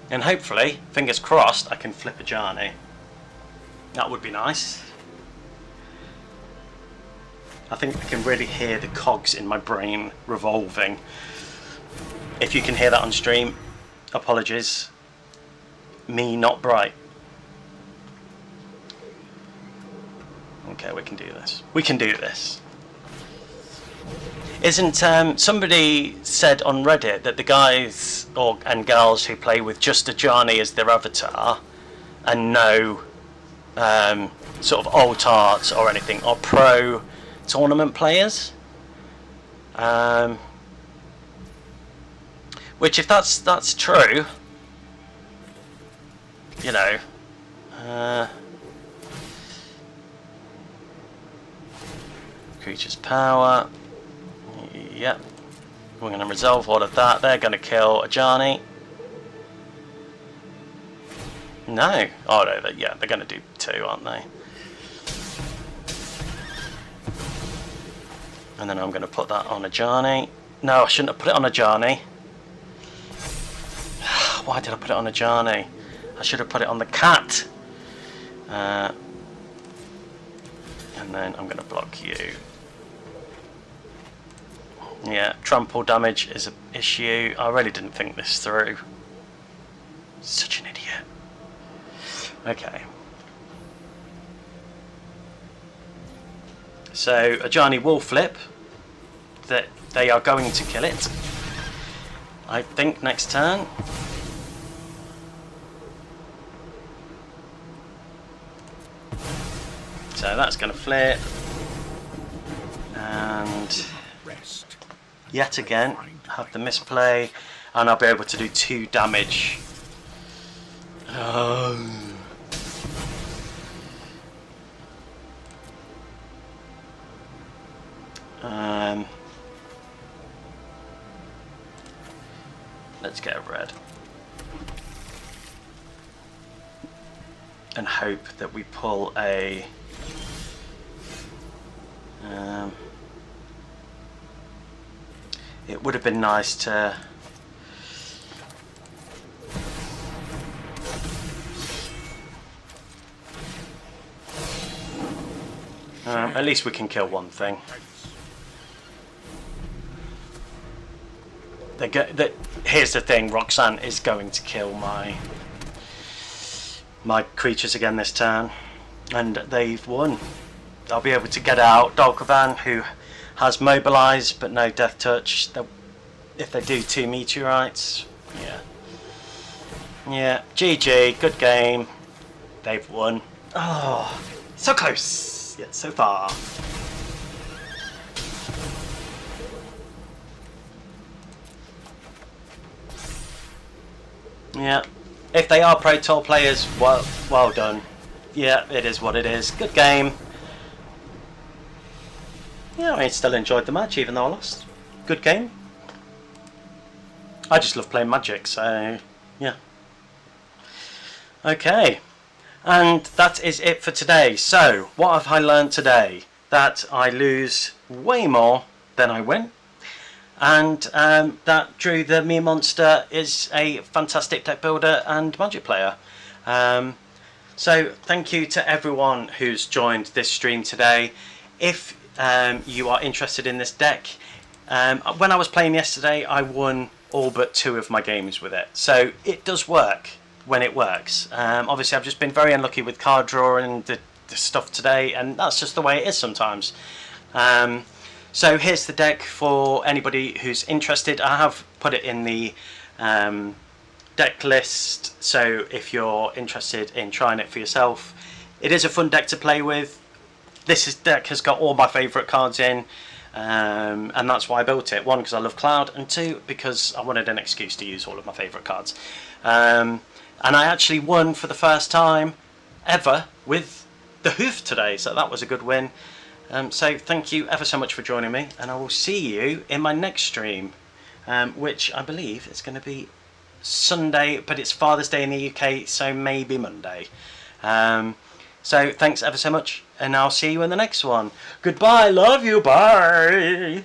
And hopefully, fingers crossed, I can flip Ajani. That would be nice. I think I can really hear the cogs in my brain revolving. If you can hear that on stream, apologies. Me not bright. Okay, we can do this. We can do this. Isn't somebody said on Reddit that the guys and girls who play with just Ajani as their avatar and no sort of alt art or anything are pro tournament players? Which, if that's true, you know, creature's power. Yep, we're going to resolve all of that. They're going to kill Ajani. No, oh no, yeah, they're going to do 2, aren't they? And then I'm going to put that on Ajani. No, I shouldn't have put it on Ajani. Why did I put it on Ajani? I should have put it on the cat. And then I'm going to block you. Yeah, trample damage is an issue. I really didn't think this through. Such an idiot. Okay. So Ajani will flip. That they are going to kill it. I think next turn. So that's going to flip. And yet again have the misplay, and I'll be able to do 2 damage. Let's get a red and hope that we pull a it would have been nice to at least we can kill one thing. Here's the thing, Roxanne is going to kill my creatures again this turn, and they've won. I'll be able to get out Dalkovan, who has mobilise but no death touch. If they do 2 meteorites, yeah, GG, good game. They've won. Oh, so close yet so far. Yeah, if they are Pro Tour players, well done. Yeah, it is what it is. Good game. Yeah, I still enjoyed the match even though I lost. Good game. I just love playing Magic, so yeah. Okay, and that is it for today. So, what have I learned today? That I lose way more than I win. And that Drew the Meme Monster is a fantastic deck builder and Magic player. So thank you to everyone who's joined this stream today. If you are interested in this deck, when I was playing yesterday I won all but 2 of my games with it. So it does work when it works. Obviously I've just been very unlucky with card drawing and the stuff today, and that's just the way it is sometimes. So here's the deck for anybody who's interested. I have put it in the deck list, so if you're interested in trying it for yourself, it is a fun deck to play with. This deck has got all my favourite cards in. and that's why I built it. 1, because I love Cloud, and 2, because I wanted an excuse to use all of my favourite cards. And I actually won for the first time ever with the hoof today, so that was a good win. So thank you ever so much for joining me, and I will see you in my next stream, which I believe is going to be Sunday, but it's Father's Day in the UK, so maybe Monday. So thanks ever so much, and I'll see you in the next one. Goodbye, love you, bye!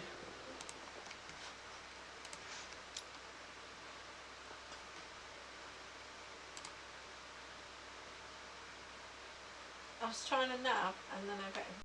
I was trying to nap and then I got